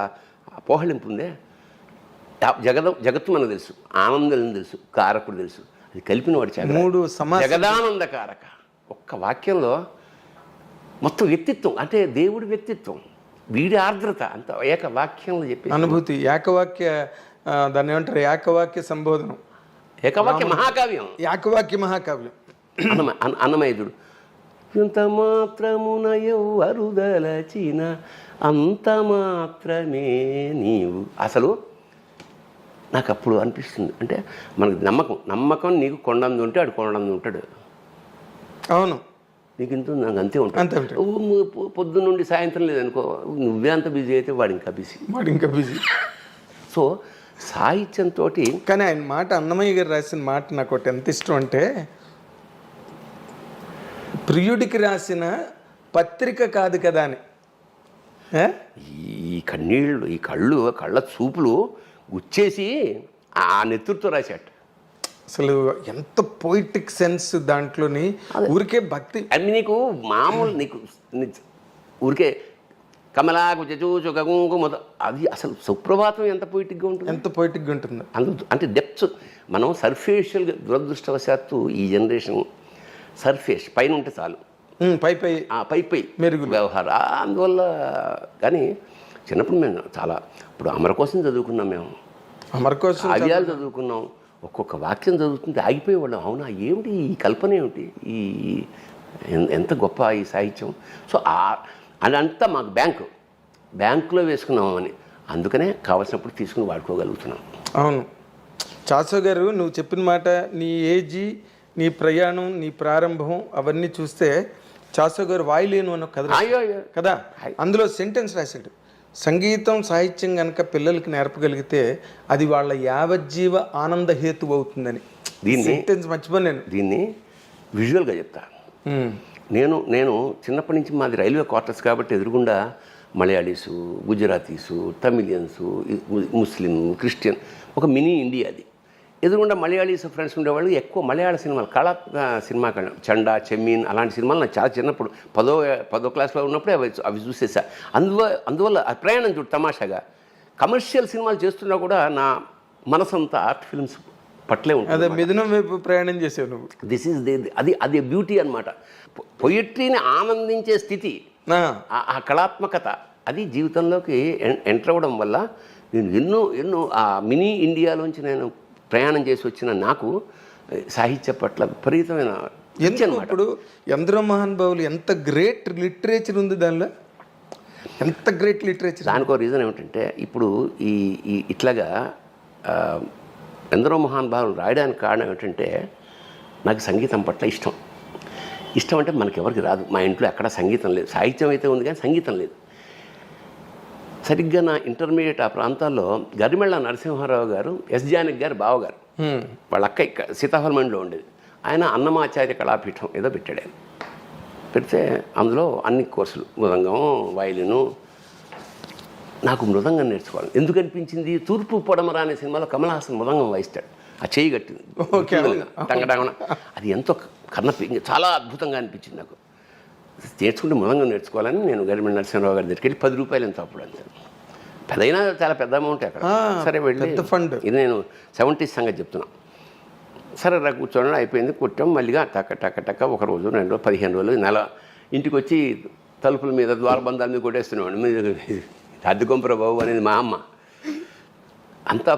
పోహళింపు ఉందే. జగత్తు మనకు తెలుసు, ఆనందం తెలుసు, కారకుడు తెలుసు. అది కలిపిన వాడు జగదానందకారక. ఒక్క వాక్యంలో మొత్తం వ్యక్తిత్వం అంటే దేవుడి వ్యక్తిత్వం, వీడి ఆర్ద్రత అంత ఏక వాక్యంలో చెప్పి అనుభూతి. దాన్ని ఏమంటారు, ఏకవాక్య సంబోధనం, ఏకవాక్య మహాకావ్యం. అన్నమయ్యుడు ఇంత మాత్రమున ఎవ్వరుదలచిన అంత మాత్రమే నీవు. అసలు నాకు అప్పుడు అనిపిస్తుంది అంటే మనకు నమ్మకం నీకు కొండంది ఉంటే ఆడు కొండంది ఉంటాడు. అవును, నీకు ఇంత నాకు అంతే ఉంటుంది. పొద్దున్న నుండి సాయంత్రం లేదనుకో, నువ్వే అంత బిజీ అయితే వాడు ఇంకా బిజీ. సో సాహిత్యంతో కానీ ఆయన మాట, అన్నమయ్య గారు రాసిన మాట నాకు ఒకటి ఎంత ఇష్టం అంటే, ప్రియుడికి రాసిన పత్రిక కాదు కదా అని. ఈ కన్నీళ్ళు, ఈ కళ్ళ చూపులు గుచ్చేసి ఆ నెత్తురుతో రాశాడు. అసలు ఎంత పోయిటిక్ సెన్స్ దాంట్లోని. ఊరికే భక్తి అది నీకు మామూలు, నీకు ఊరికే కమలాకు చచూచుకుంకు అది అసలు సుప్రభాతం ఎంత పోయిటిక్గా ఉంటుంది. అంటే డెప్త్ మనం సర్ఫేషియల్గా దురదృష్టవశాత్తు ఈ జనరేషన్ సర్ఫేస్ పైన ఉంటే చాలు, పై మెరుగు వ్యవహారం. అందువల్ల కానీ చిన్నప్పుడు మేము చాలా ఇప్పుడు అమరకోశం చదువుకున్నాం, మేము అమరకోశం కావ్యాలు చదువుకున్నాం. ఒక్కొక్క వాక్యం చదువుతుంటే ఆగిపోయేవాళ్ళం. అవునా, ఏమిటి ఈ కల్పన, ఏమిటి ఈ ఎంత గొప్ప ఈ సాహిత్యం. సో అదంతా మాకు బ్యాంకులో వేసుకున్నాము అని, అందుకనే కావాల్సినప్పుడు తీసుకుని వాడుకోగలుగుతున్నాం. అవును, చాసో గారు, నువ్వు చెప్పిన మాట, నీ ఏజీ, నీ ప్రయాణం, నీ ప్రారంభం అవన్నీ చూస్తే చాసో గారు వాయులేను అన్న కథ కదా, అందులో సెంటెన్స్ రాశాడు, సంగీతం సాహిత్యం కనుక పిల్లలకి నేర్పగలిగితే అది వాళ్ళ యావజ్జీవ ఆనంద హేతు అవుతుందని. దీన్ని సెంటెన్స్ మర్చిపోయాను. దీన్ని విజువల్గా చెప్తా. నేను చిన్నప్పటి నుంచి మాది రైల్వే క్వార్టర్స్ కాబట్టి ఎదురుగుండా మలయాళీసు, గుజరాతీసు, తమిళియన్సు, ముస్లిం, క్రిస్టియన్, ఒక మినీ ఇండియా అది. ఎదురుగుండా మలయాళీస్ ఫ్రెండ్స్ ఉండేవాళ్ళు. ఎక్కువ మలయాళ సినిమాలు, సినిమా చండా, చెమ్మీన్ అలాంటి సినిమాలు నాకు చాలా చిన్నప్పుడు 10వ క్లాస్లో ఉన్నప్పుడే అవి చూసేసా. అందువల్ల ఆ ప్రయాణం చూడు తమాషాగా. కమర్షియల్ సినిమాలు చేస్తున్నా కూడా నా మనసంతా ఆర్ట్ ఫిల్మ్స్ పట్లే ఉంటుంది. అదే మిథునం వైపు ప్రయాణం చేసావు నువ్వు. దిస్ ఈజ్ అది బ్యూటీ అనమాట. పొయిట్రీని ఆనందించే స్థితి, ఆ కళాత్మకత, అది జీవితంలోకి ఎంటర్ అవ్వడం వల్ల నేను ఎన్నో ఆ మినీ ఇండియాలోంచి నేను ప్రయాణం చేసి వచ్చిన నాకు సాహిత్య పట్ల విపరీతమైన అనమాట. ఇప్పుడు ఎందరో మహానుభావులు, ఎంత గ్రేట్ లిటరేచర్ ఉంది దానిలో, ఎంత గ్రేట్ లిటరేచర్. దానికో రీజన్ ఏమిటంటే, ఇప్పుడు ఈ ఇట్లాగా ఎందరో మహానుభావులు రాయడానికి కారణం ఏమిటంటే, నాకు సంగీతం పట్ల ఇష్టం అంటే మనకెవరికి రాదు. మా ఇంట్లో ఎక్కడ సంగీతం లేదు. సాహిత్యం అయితే ఉంది కానీ సంగీతం లేదు. సరిగ్గా నా ఇంటర్మీడియట్ ఆ ప్రాంతాల్లో గరిమెళ్ళ నరసింహారావు గారు, ఎస్ జానకి గారు బావగారు, వాళ్ళ అక్క ఇక్కడ సీతాఫలమండిలో ఉండేది. ఆయన అన్నమాచార్య కళాపీఠం ఏదో పెట్టాడు. ఆయన పెడితే అందులో అన్ని కోర్సులు, మృదంగం, వయలిను. నాకు మృదంగం నేర్చుకోవాలి ఎందుకు అనిపించింది, తూర్పు పొడమర అనే సినిమాలో కమల్ హాసన్ మృదంగం వాయిస్తాడు. ఆ చేయి కట్టింది టంగటంగన, అది ఎంతో చాలా అద్భుతంగా అనిపించింది నాకు. నేర్చుకుంటే మృదంగం నేర్చుకోవాలని నేను గరిమెళ్ళ నరసింహారావు గారి దగ్గరికి వెళ్ళి 10 రూపాయలు ఎంత అప్పుడు అంతే. పెద్దయినా చాలా పెద్ద అమౌంట్ అక్కడ. సరే వెళ్ళి ఫండ్, ఇది నేను 70s సంగతి చెప్తున్నా. సరే రా కూర్చోండి, అయిపోయింది. కొట్టాం మళ్ళీగా టక్క ఒక రోజు 2 రోజులు 15 రోజులు నెల ఇంటికి వచ్చి తలుపుల మీద ద్వారబంధాల మీద కొట్టేస్తున్నాడు. మీరు అద్దెకొంపర బాబు అనేది మా అమ్మ. అంతా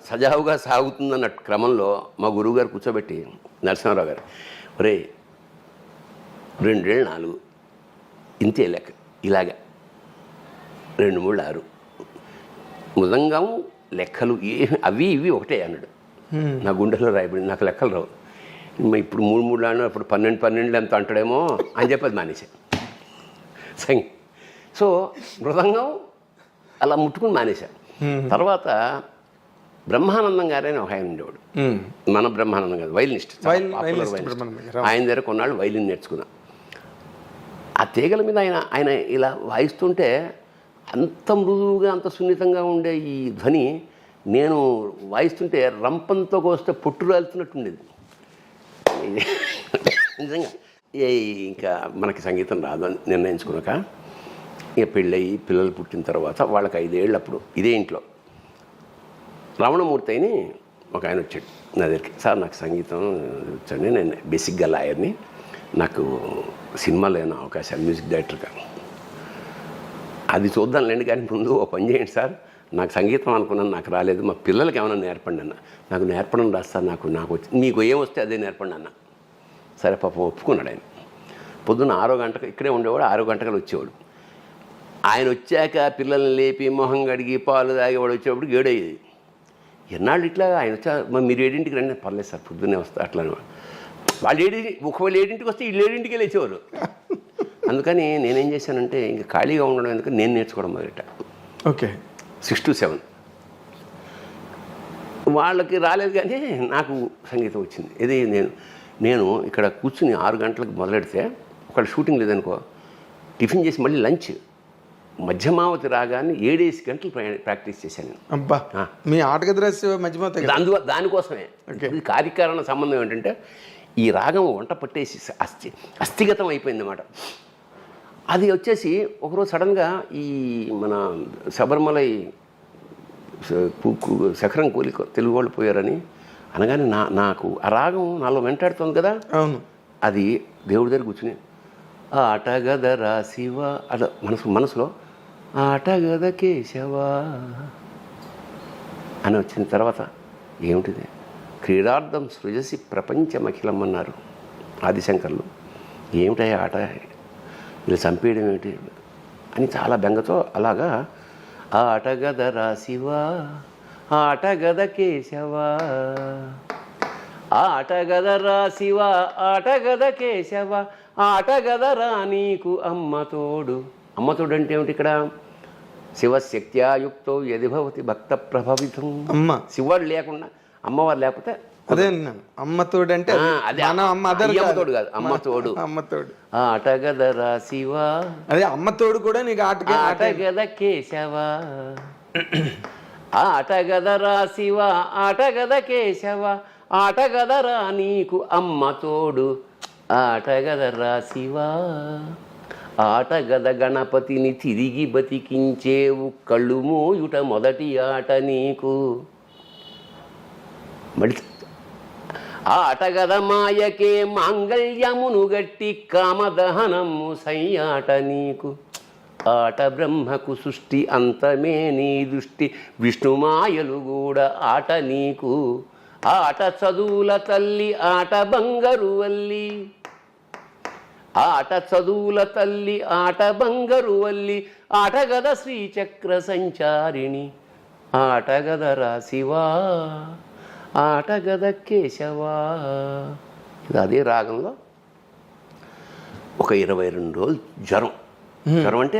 సజావుగా సాగుతుందన్న క్రమంలో మా గురువుగారు కూర్చోబెట్టి, నరసింహారావు గారు, ఒరే 2 ఏళ్ళు 4 ఇంతే లెక్క, ఇలాగా 2 3 6 మృదంగం లెక్కలు అవి ఇవి ఒకటే అన్నాడు. నా గుండెలో రాయబడి, నాకు లెక్కలు రావు. ఇప్పుడు 3 3 ఆడినా అప్పుడు 12 12 ఎంత అంటాడేమో అని చెప్పి అది మానేశాను. సో మృదంగం అలా ముట్టుకుని మానేశాను. తర్వాత బ్రహ్మానందం గారైనా ఒక ఆయన ఉండేవాడు, మన బ్రహ్మానందం గారు, వైలినిస్ట్, ఆయన దగ్గర కొన్నాళ్ళు వైలిన్ నేర్చుకున్నా. ఆ తీగల మీద ఆయన ఇలా వాయిస్తుంటే అంత మృదువుగా, అంత సున్నితంగా ఉండే ఈ ధ్వని నేను వాయిస్తుంటే రంపంతో కోస్తే పొట్టు రాలుతున్నట్టు ఉండేది నిజంగా. ఇంకా మనకి సంగీతం రాదు అని నిర్ణయించుకున్నాక, ఇక పెళ్ళయి పిల్లలు పుట్టిన తర్వాత వాళ్ళకి 5 ఏళ్ళు అప్పుడు ఇదే ఇంట్లో రమణమూర్తి అని ఒక ఆయన వచ్చాడు నా దగ్గరికి. సార్ నాకు సంగీతం వచ్చండి, నేను బేసిక్గా లాయర్ని, నాకు సినిమాలో ఏమైనా అవకాశాలు మ్యూజిక్ డైరెక్టర్గా. అది చూద్దాంలేండి, కానీ ముందు ఓ పని చేయండి సార్, నాకు సంగీతం అనుకున్నాను, నాకు రాలేదు, మా పిల్లలకి ఏమైనా నేర్పండి అన్న. నాకు నేర్పడం రాదు సార్, నాకు వచ్చి మీకు ఏమొస్తే అదే నేర్పండి అన్న. సరే పాపం ఒప్పుకున్నాడు ఆయన. పొద్దున్న 6 గంటలకు ఇక్కడే ఉండేవాడు, 6 గంటలకు వచ్చేవాడు. ఆయన వచ్చాక పిల్లల్ని లేపి మొహం కడిగి పాలు తాగేవాడు వచ్చేవాడు 7 అయ్యేది. ఎన్నాళ్ళు ఇట్లా ఆయన వచ్చా, మీరు 7ంటికి రండి, పర్లేదు సార్ పొద్దున్నే వస్తా అట్లా. వాళ్ళు ఒకవేళ 7ంటికి వస్తే వీళ్ళు 7ంటికి లేచేవారు. అందుకని నేనేం చేశానంటే, ఇంకా ఖాళీగా ఉండడం ఎందుకు నేను నేర్చుకోవడం మొదట. ఓకే, 6 to 7 వాళ్ళకి రాలేదు, కానీ నాకు సంగీతం వచ్చింది. ఇది నేను ఇక్కడ కూర్చుని 6 గంటలకు మొదలెడితే, ఒకవేళ షూటింగ్ లేదనుకో, టిఫిన్ చేసి మళ్ళీ లంచ్, మధ్యమావతి రాగాన్ని 7 గంటలు ప్రాక్టీస్ చేశాను. అబ్బా, మీ ఆటగది రాసే మధ్యమావతి దానికోసమే. ఇది కార్యకారణ సంబంధం ఏంటంటే, ఈ రాగం వంట పట్టేసి అస్థిగతం అయిపోయింది అన్నమాట. అది వచ్చేసి ఒకరోజు సడన్గా ఈ మన శబరిమలై శఖరం కూలి తెలుగు వాళ్ళు పోయారని అనగానే నాకు ఆ రాగం నాలో వెంటాడుతుంది కదా. అవును, అది దేవుడి దగ్గర కూర్చుని ఆటగదరా శివ అలా మనసులో ఆటగద కేశవా అని వచ్చిన తర్వాత, ఏమిటిది, క్రీడార్థం సృజసి ప్రపంచమఖిలం అన్నారు ఆదిశంకర్లు. ఏమిటా ఆట, ఇలా చంపేయడం ఏమిటి అని చాలా బెంగతో అలాగా ఆటగదరా శివ ఆటగద కేశవా ఆటగదరా శివ ఆటగద కేశవ ఆటగదరా నీకు అమ్మ తోడు. అమ్మ తోడు అంటే ఏమిటి ఇక్కడ? శివశక్త్యాయుక్తో యది భవతి భక్త ప్రభవితం. అమ్మ శివుడు లేకుండా అమ్మవారు లేకపోతే అదే అన్నాను. అమ్మ తోడు అంటే అదే అమ్మ తోడు కాదు, అమ్మ తోడు. అమ్మ తోడు ఆటగదరా శివ అదే అమ్మ తోడు కూడా నీకు ఆటగద కేశవ ఆటగదరా శివ ఆటగద కేశవ ఆటగదరా నీకు అమ్మ తోడు. ఆటగదరా శివ ఆటగద గణపతిని తిరిగి బతికించేవు కళ్ళు మూయుట మొదటి ఆట నీకు. మళ్ళీ ఆటగద మాయకే మాంగళ్యమును గట్టి కామదహనము సయ్యాట నీకు. ఆట బ్రహ్మకు సృష్టి అంతమే నీ దృష్టి విష్ణుమాయలు కూడా ఆట నీకు. ఆట చదువుల తల్లి ఆట బంగారు వల్లి ఆట చదువుల తల్లి ఆట బంగారు వల్లి ఆటగద శ్రీచక్ర సంచారిణి. ఆటగదరా శివా ఆటగద కేశవా. అదే రాగంలో ఒక 22 రోజులు జ్వరం. జ్వరం అంటే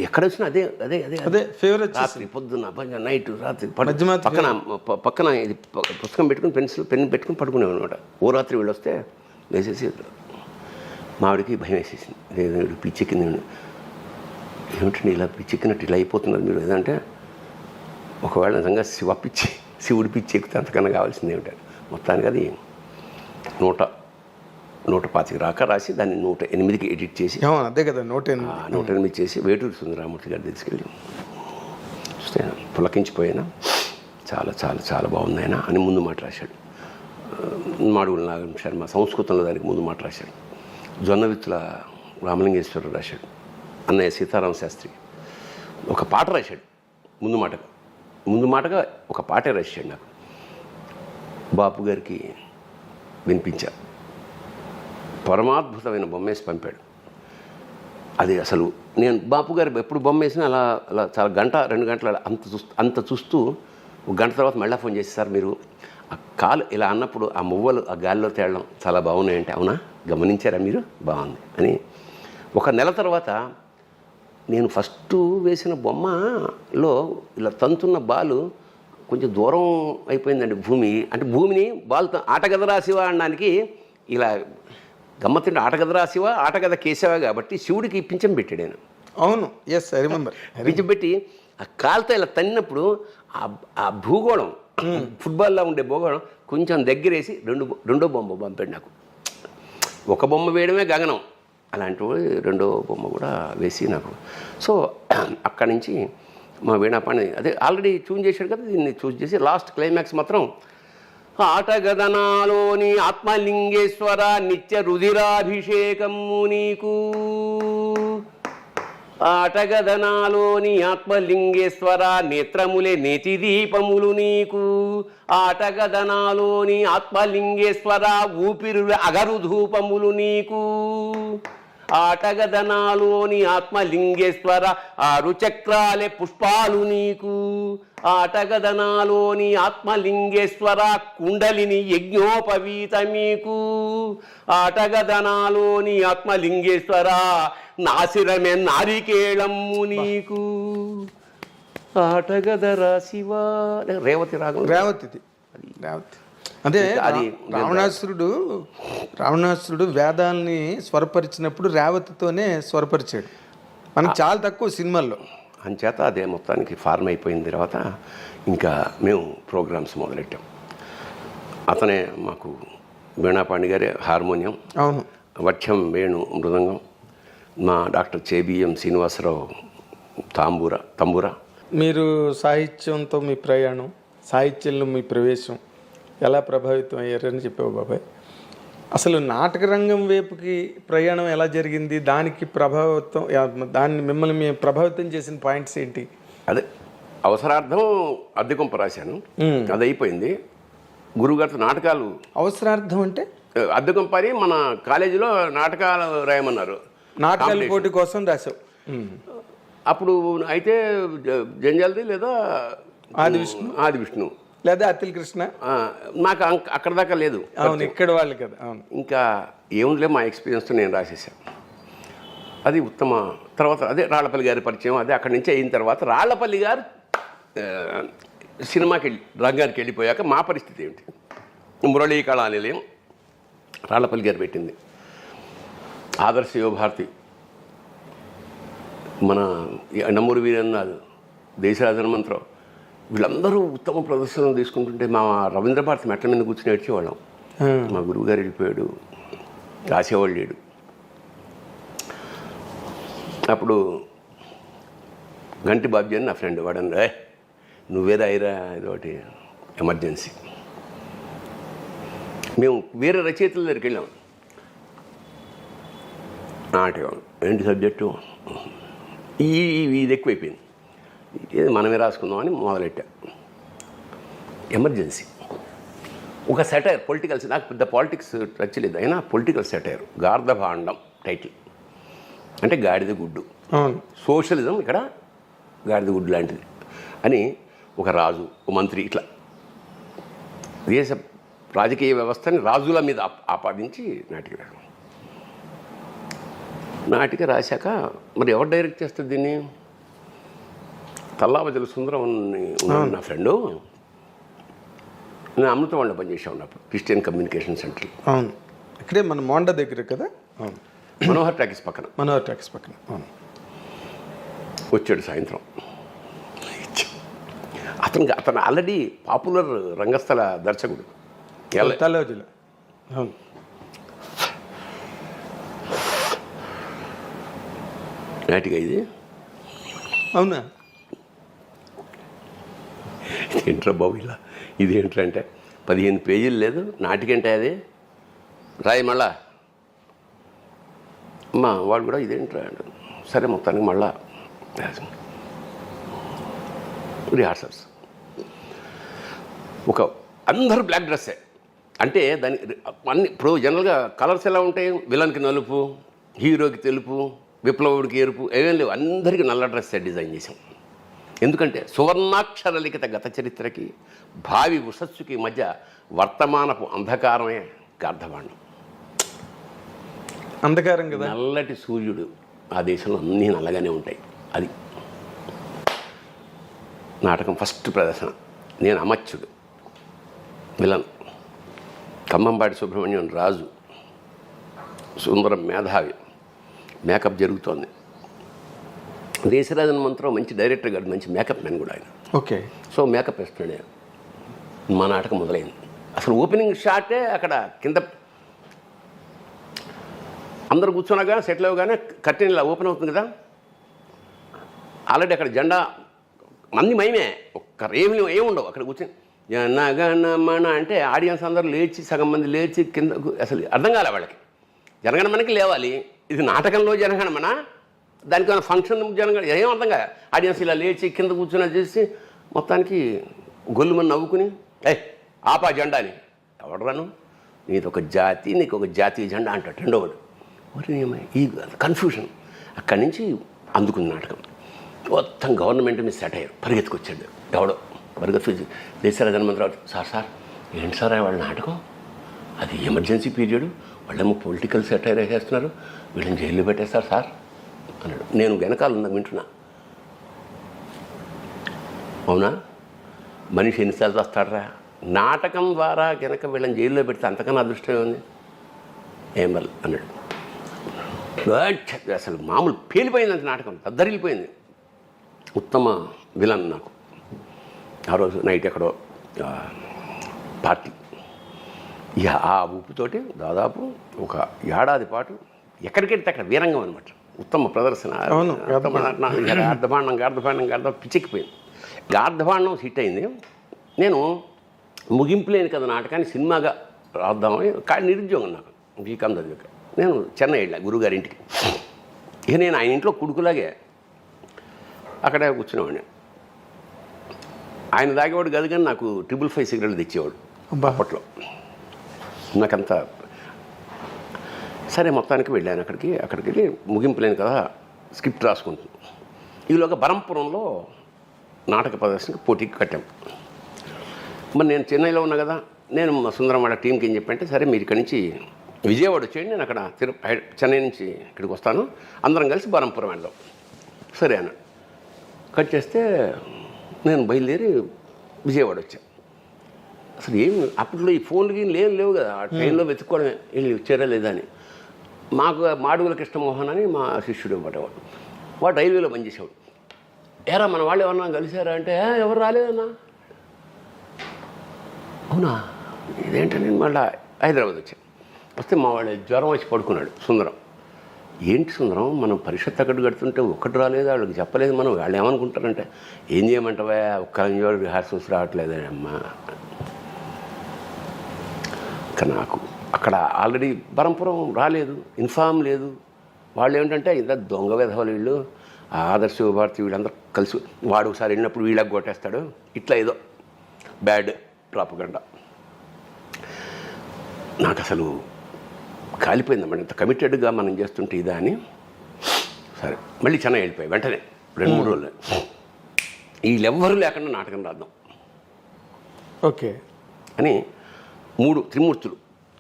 ఎక్కడ వచ్చినా అదే అదే అదే అదే ఫేవరెట్. రాత్రి పొద్దున్న నైట్ రాత్రి పక్కన ఇది పుస్తకం పెట్టుకుని పెన్ పెట్టుకుని పడుకునేవాడు అనమాట. ఓ రాత్రి వీళ్ళు వస్తే వేసేసి మావిడికి భయం వేసేసింది. లేదు పిచ్చెక్కింది. ఏమిటండి ఇలా పిచ్చెక్కినట్టు ఇలా అయిపోతున్నారు మీరు ఏదంటే, ఒకవేళ నిజంగా శివుడి పిచ్చి ఎక్కితే అంతకన్నా కావాల్సింది ఏమిటారు. మొత్తానికి అది 125 రాక రాసి దాన్ని 108కి ఎడిట్ చేసి అదే కదా 108 చేసి వేటూరి సుందరరామూర్తి గారు తీసుకెళ్ళి చూస్తే పులకించిపోయినా చాలా చాలా చాలా బాగుంది ఆయన అని ముందు మాట రాశాడు. మాడుగుల నాగం శర్మ సంస్కృతంలో దానికి ముందు మాట రాశాడు. జొన్నవిత్తుల రామలింగేశ్వరరావు రాశాడు. అన్నయ్య సీతారామ శాస్త్రి ఒక పాట రాశాడు ముందు మాటగా ఒక పాటే రాశాడు. నాకు బాపు గారికి వినిపించా. పరమాద్భుతమైన బొమ్మేసి పంపాడు. అది అసలు నేను బాపు గారు ఎప్పుడు బొమ్మ వేసినా అలా అలా చాలా గంట 2 గంటల అంత చూస్తూ ఒక గంట తర్వాత మళ్ళీ ఫోన్ చేసి, సార్ మీరు ఆ కాలు ఇలా అన్నప్పుడు ఆ మువ్వలు ఆ గాలిలో తేలడం చాలా బాగున్నాయంటే, అవునా గమనించారా మీరు, బాగుంది అని. ఒక నెల తర్వాత నేను ఫస్ట్ వేసిన బొమ్మలో ఇలా తంతున్న బాలు కొంచెం దూరం అయిపోయిందండి భూమి. అంటే భూమిని బాలుతో ఆటగదరా శివ అనడానికి ఇలా గమ్మత్తిండి ఆటగదరా శివ ఆటగద కేశవ కాబట్టి శివుడికి పింఛం పెట్టాడు ఆయన. అవును, ఎస్ ఐ రిమెంబర్. పింఛం పెట్టి ఆ కాలుతో ఇలా తన్నినప్పుడు ఆ భూగోళం ఫుట్బాల్లో ఉండే భూగోళం కొంచెం దగ్గరేసి రెండో బొమ్మ పంపాడు నాకు. ఒక బొమ్మ వేయడమే గగనం, అలాంటి రెండో బొమ్మ కూడా వేసి నాకు. సో అక్కడి నుంచి మా వీణాపాణి అదే ఆల్రెడీ ట్యూన్ చేశాడు కదా, దీన్ని చూస్ చేసి లాస్ట్ క్లైమాక్స్ మాత్రం ఆటగదనాలోని ఆత్మలింగేశ్వర నిత్య రుధిరాభిషేకము నీకు. ఆటగదనాలోని ఆత్మలింగేశ్వర నేత్రములే నేతి దీపములు నీకు. ఆటగదనాలోని ఆత్మలింగేశ్వర ఊపిరుల అగరు ధూపములు నీకు. ఆటగదనాలోని ఆత్మలింగేశ్వర 6 చక్రాలే పుష్పాలు నీకు. ఆటగదనాలోని ఆత్మలింగేశ్వర కుండలిని యజ్ఞోపవీత మీకు. ఆటగదనాలోని ఆత్మలింగేశ్వర నాసిరమే నారికేళమ్ము నీకు. ఆటగదరా శివ. రేవతి రాగం. రేవతి అదే అది రావణాసురుడు వేదాల్ని స్వరపరిచినప్పుడు రేవతితోనే స్వరపరిచాడు. మనకు చాలా తక్కువ సినిమాల్లో. అంచేత అదే మొత్తానికి ఫార్మ్ అయిపోయిన తర్వాత ఇంకా మేము ప్రోగ్రామ్స్ మొదలెట్టాం. అతనే మాకు వీణాపాణి గారే హార్మోనియం, అవును, వఠ్యం వేణు మృదంగం, మా డాక్టర్ చేబిఎం శ్రీనివాసరావు తంబూరా. మీరు సాహిత్యంతో మీ ప్రయాణం, సాహిత్యంలో మీ ప్రవేశం ఎలా ప్రభావితం అయ్యారని చెప్పావు బాబాయ్. అసలు నాటక రంగం వైపుకి ప్రయాణం ఎలా జరిగింది, దాన్ని మిమ్మల్ని ప్రభావితం చేసిన పాయింట్స్ ఏంటి? అదే అవసరార్థం అద్దెకొంప రాశాను, అది అయిపోయింది. గురుగారితో నాటకాలు. అవసరార్థం అంటే అద్దెకొంప అని మన కాలేజీలో నాటకాలు రాయమన్నారు. నాటకాల పోటీ కోసం రాశావు. అప్పుడు అయితే జంజాలది లేదా ఆది విష్ణు లేదా అతిల్ కృష్ణ. నాకు అక్కడ దాకా లేదు. అవును, ఇక్కడ వాళ్ళు కదా. అవును, ఇంకా ఏముందిలే మా ఎక్స్పీరియన్స్తో నేను రాసేసాను. అది ఉత్తమ. తర్వాత అదే రాళ్లపల్లి గారి పరిచయం. అదే అక్కడి నుంచి అయిన తర్వాత రాళ్లపల్లి గారు సినిమాకి రంగానికి వెళ్ళిపోయాక మా పరిస్థితి ఏమిటి? మురళీ కళా నిలయం రాళ్లపల్లి గారు పెట్టింది. ఆదర్శ యువభారతి, మన నమ్మూరు వీరన్నాథ్, దేశరాజ హనుమంతరావు, వీళ్ళందరూ ఉత్తమ ప్రదర్శనలు తీసుకుంటుంటే మా రవీంద్ర భారతి మెట్ల మీద కూర్చొని ఏడ్చేవాళ్ళం. మా గురువుగారు వెళ్ళిపోయాడు, రాసేవాళ్ళు లేడు. అప్పుడు గంటి బాబ్జీ అని నా ఫ్రెండ్, వాడని నువ్వే రాయిరా ఇదొకటి ఎమర్జెన్సీ. మేము వేరే రచయితల దగ్గరికి వెళ్ళాం. నాటకం ఏంటి సబ్జెక్టు, ఇది ఎక్కువైపోయింది, ఇది మనమే రాసుకుందామని మొదలెట్టా. ఎమర్జెన్సీ ఒక సెటైర్, పొలిటికల్స్. నాకు పెద్ద పాలిటిక్స్ టచ్ లేదు, అయినా పొలిటికల్ సెటైర్. గార్ధభాండం టైటిల్, అంటే గాడిద గుడ్డు. సోషలిజం ఇక్కడ గాడిద గుడ్డు లాంటిది అని ఒక రాజు, ఒక మంత్రి, ఇట్లా దేశ రాజకీయ వ్యవస్థని రాజుల మీద ఆపాదించి నాటిక రాశాక మరి ఎవరు డైరెక్ట్ చేస్తారు దీన్ని? తల్లావజల సుందరం ఉన్నాడు నా ఫ్రెండు. నేను అమృతవాళ్ళ పనిచేసా ఉన్నప్పుడు క్రిస్టియన్ కమ్యూనికేషన్ సెంటర్. అవును, ఇక్కడే మన మోండా దగ్గర కదా. అవును, మనోహర్ టాకీస్ పక్కన. అవును. వచ్చాడు సాయంత్రం. అతను ఆల్రెడీ పాపులర్ రంగస్థల దర్శకుడు. తల్లావజల. అవును, నాటిక ఇది. అవునా? ఏంట్రా బాబు ఇలా, ఇదేంట్రా అంటే 15 పేజీలు లేదు నాటికంటే అది రాయి మళ్ళా. అమ్మా వాడు కూడా ఇదేంట్రా అంటే సరే మొత్తానికి మళ్ళా రిహార్సల్స్. ఒక అందరూ బ్లాక్ డ్రెస్సే, అంటే దాని అన్ని ఇప్పుడు జనరల్గా కలర్స్ ఎలా ఉంటాయి? విలన్కి నలుపు, హీరోకి తెలుపు, విప్లవుడికి ఎరుపు, ఏమేం లేవు. అందరికీ నల్ల డ్రెస్సే డిజైన్ చేసాం. ఎందుకంటే సువర్ణాక్షర లిఖిత గత చరిత్రకి భావి ఉషస్సుకి మధ్య వర్తమానపు అంధకారమే గార్ధభాండం. అంధకారం కదా. నల్లటి సూర్యుడు ఆ దేశంలో అన్నీ నల్లగానే ఉంటాయి. అది నాటకం ఫస్ట్ ప్రదర్శన. నేను అమచ్యుడు, విలన్. ఖమ్మంపాటి సుబ్రహ్మణ్యం రాజు, సుందరం మేధావి. మేకప్ జరుగుతోంది. దేశరాజ హనుమంతరావు మంచి డైరెక్టర్ గారు, మంచి మేకప్ మ్యాన్ కూడా ఆయన. ఓకే. సో మేకప్ వేస్తున్నాడు. మా నాటకం మొదలైంది. అసలు ఓపెనింగ్ షాటే అక్కడ కింద అందరు కూర్చున్నాగా సెటిల్ అవ్వగానే కర్టెన్ ఇలా ఓపెన్ అవుతుంది కదా. ఆల్రెడీ అక్కడ జెండా మంది మయమే, ఒక్క ఏముండవు అక్కడ కూర్చొని జనగణమన అంటే ఆడియన్స్ అందరూ లేచి, సగం మంది లేచి కింద. అసలు అర్థం కాలే వాళ్ళకి. జనగణమనకి లేవాలి, ఇది నాటకంలో జనగణమన, దానికి ఏమైనా ఫంక్షన్ జనగణ, ఏం అర్థం కాదు. ఆడియన్స్ ఇలా లేచి కింద కూర్చుని చేసి మొత్తానికి గొల్లుమని నవ్వుకుని ఆపా జెండా అని. ఎవడరాను, నీది ఒక జాతి, నీకు ఒక జాతీయ జెండా అంటాడు రెండోవాడు. ఈ కన్ఫ్యూషన్. అక్కడి నుంచి అందుకున్న నాటకం మొత్తం గవర్నమెంట్ మీద సెట్ అయ్యారు. పరిగెత్తుకొచ్చాడు ఎవడో, పరిగెత్తుకొచ్చి దేశరాజ హనుమంతరావు, సార్ ఏంటి సార్ వాళ్ళ నాటకం, అది ఎమర్జెన్సీ పీరియడ్, వాళ్ళేమో పొలిటికల్ సెటైర్ వేసేస్తున్నారు, వీళ్ళని జైల్లో పెట్టేస్తారు సార్ అన్నాడు. నేను వెనకాల ఉన్న వింటున్నా. అవునా, మనిషి ఎన్నిసార్లు వస్తాడరా, నాటకం ద్వారా కనుక వీళ్ళని జైల్లో పెడితే అంతకన్నా అదృష్టమే ఉంది ఏం వల్ల అన్నాడు. అసలు మామూలు పేలిపోయిందంత నాటకం, దద్దరిల్లిపోయింది. ఉత్తమ విలన్ నాకు. ఆ రోజు నైట్ ఎక్కడో పార్టీ. ఇక ఆ ఊపుతోటి దాదాపు ఒక ఏడాది పాటు ఎక్కడికెడితే అక్కడ వీరంగం అనమాట. ఉత్తమ ప్రదర్శన. గార్ధభాండం పిచ్చెక్కిపోయింది. గార్ధభాండం హిట్ అయింది. నేను ముగింపు లేని కదా నాటకాన్ని సినిమాగా రాద్దామని, కానీ నిరుద్యోగం నాకు బీకాం చదివాక. నేను చెన్నై వెళ్ళా గురువుగారింటికి. ఇక నేను ఆయన ఇంట్లో కొడుకులాగే అక్కడే కూర్చునేవాడిని. ఆయన తాగేవాడు కాదు, కానీ నాకు 555 సిగరెట్లు తెచ్చేవాడు అప్పట్లో. నాకంత సరే మొత్తానికి వెళ్ళాను అక్కడికి వెళ్ళి ముగింపు లేని కదా స్క్రిప్ట్ రాసుకుంటుంది. ఈలోగా బరంపురంలో నాటక ప్రదర్శనకి పోటీకి కట్టాం. మరి నేను చెన్నైలో ఉన్నా కదా, నేను మా సుందరం వాళ్ళ టీంకి ఏం చెప్పంటే, సరే మీరు ఇక్కడి నుంచి విజయవాడ వచ్చేయండి, నేను అక్కడ చెన్నై నుంచి ఇక్కడికి వస్తాను, అందరం కలిసి బరంపురం వెళ్దాం. సరే అన్న కట్ చేస్తే నేను బయలుదేరి విజయవాడ వచ్చాను. అసలు ఏం అప్పట్లో ఈ ఫోన్లకి లేవు కదా, ఆ ట్రైన్లో వెతుక్కోవడమే వెళ్ళి వచ్చారా లేదా అని. మాకు మాడుగుల కృష్ణమోహన్ అని మా శిష్యుడు అనమాట, వాడు రైల్వేలో పనిచేసేవాడు. ఏరా మన వాళ్ళు ఎవరన్నా కలిసారా అంటే, ఎవరు రాలేదన్నా. అవునా, ఇదేంటని నేను మళ్ళీ హైదరాబాద్ వచ్చాను. వస్తే మా వాళ్ళు జ్వరం వచ్చి పడుకున్నాడు. సుందరం, ఏంటి సుందరం, మనం పరిషత్ అక్కడికి కడుతుంటే ఒక్కటి రాలేదు, వాళ్ళకి చెప్పలేదు, మనం వాళ్ళు ఏమనుకుంటారంటే, ఏం చేయమంటావా, ఒక్క రోజు రిహార్సల్స్ రావట్లేదే అమ్మా. ఇంకా నాకు అక్కడ ఆల్రెడీ బరంపురం రాలేదు, ఇన్ఫామ్ లేదు. వాళ్ళు ఏమిటంటే ఇలా దొంగ విధవలు వీళ్ళు, ఆదర్శ భారతి వీళ్ళందరూ కలిసి, వాడు ఒకసారి వెళ్ళినప్పుడు వీళ్ళకి కొట్టేస్తాడు, ఇట్లా ఏదో బ్యాడ్ ప్రాపగండా. నాకు అసలు కాలిపోయిందన్నమాట, ఇంత కమిటెడ్గా మనం చేస్తుంటే ఇదా అని. సరే మళ్ళీ చెన్నై వెళ్ళిపోయాయి వెంటనే 2-3 రోజులు. వీళ్ళెవ్వరూ లేకుండా నాటకం రాద్దాం ఓకే అని 3 త్రిమూర్తులు,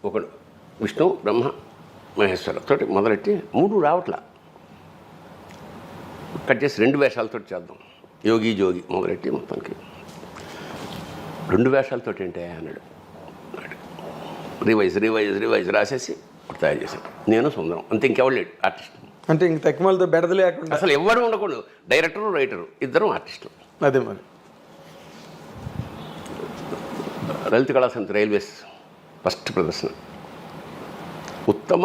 ఒకడు విష్ణు బ్రహ్మ మహేశ్వర తోటి మొదలెట్టి 3 రావట్లా. కట్ చేసి 2 వేషాలతో చేద్దాం, యోగి జోగి మొదలెట్టి మొత్తానికి 2 వేషాలతో ఏంటే అన్నాడు. రివైజ్ రాసేసి తయారు చేశాను, నేను సుందరం, అంతే. ఇంకెవరు లేడు ఆర్టిస్ట్, అంటే ఇంక తెక్కమలతో బెడద లేకుండా అసలు ఎవరు ఉండకూడదు, డైరెక్టరు రైటరు ఇద్దరం ఆర్టిస్టులు. అదే మరి లలిత కళా సమితి రైల్వేస్ ఫస్ట్ ప్రదర్శన, ఉత్తమ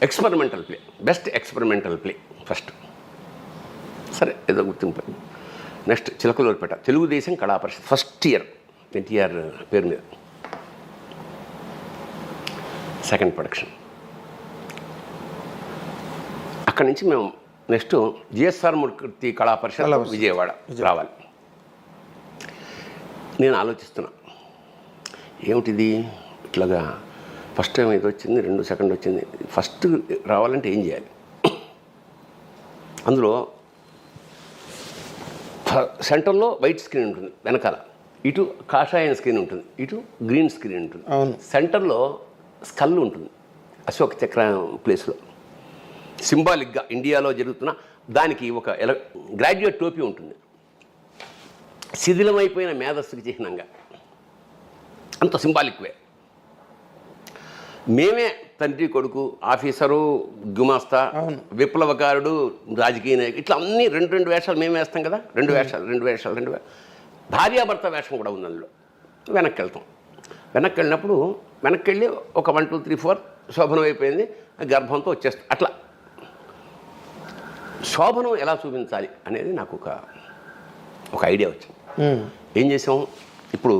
experimental play, best experimental play first. సరే ఏదో గుర్తింపు. నెక్స్ట్ చిలకలూరుపేట తెలుగుదేశం కళా పరిషత్ ఫస్ట్ ఇయర్, ఎన్టీఆర్ పేరు మీద సెకండ్ ప్రొడక్షన్. అక్కడి నుంచి మేము నెక్స్ట్ జిఎస్ఆర్ మూర్తి కళా పరిషత్ విజయవాడ రావాలి. నేను ఆలోచిస్తున్నా, ఏమిటిది ఇట్లాగా ఫస్ట్ టైం ఇది వచ్చింది, 2 సెకండ్ వచ్చింది, ఫస్ట్ రావాలంటే ఏం చేయాలి. అందులో సెంటర్లో వైట్ స్క్రీన్ ఉంటుంది, వెనకాల ఇటు కాషాయం స్క్రీన్ ఉంటుంది, ఇటు గ్రీన్ స్క్రీన్ ఉంటుంది. సెంటర్లో స్కల్ ఉంటుంది, అశోక్ చక్ర ప్లేస్లో సింబాలిక్గా ఇండియాలో జరుగుతున్న దానికి ఒక గ్రాడ్యుయేట్ టోపీ ఉంటుంది, శిథిలమైపోయిన మేధస్సుకి చిహ్నంగా, అంత సింబాలిక్ వే. మేమే తండ్రి కొడుకు, ఆఫీసరు, గుమాస్తా, విప్లవకారుడు, రాజకీయ నాయకుడు, ఇట్లా అన్నీ 2 వేషాలు మేము వేస్తాం కదా. 2 వేషాలు భార్యాభర్త వేషం కూడా ఉంది అందులో. వెనక్కి వెళ్తాం. వెనక్కి వెళ్ళినప్పుడు వెనక్కి వెళ్ళి ఒక 1 2 3 4 శోభనం అయిపోయింది, గర్భంతో వచ్చేస్తాం. అట్లా శోభనం ఎలా చూపించాలి అనేది నాకు ఒక ఐడియా వచ్చింది. ఏం చేసాం, ఇప్పుడు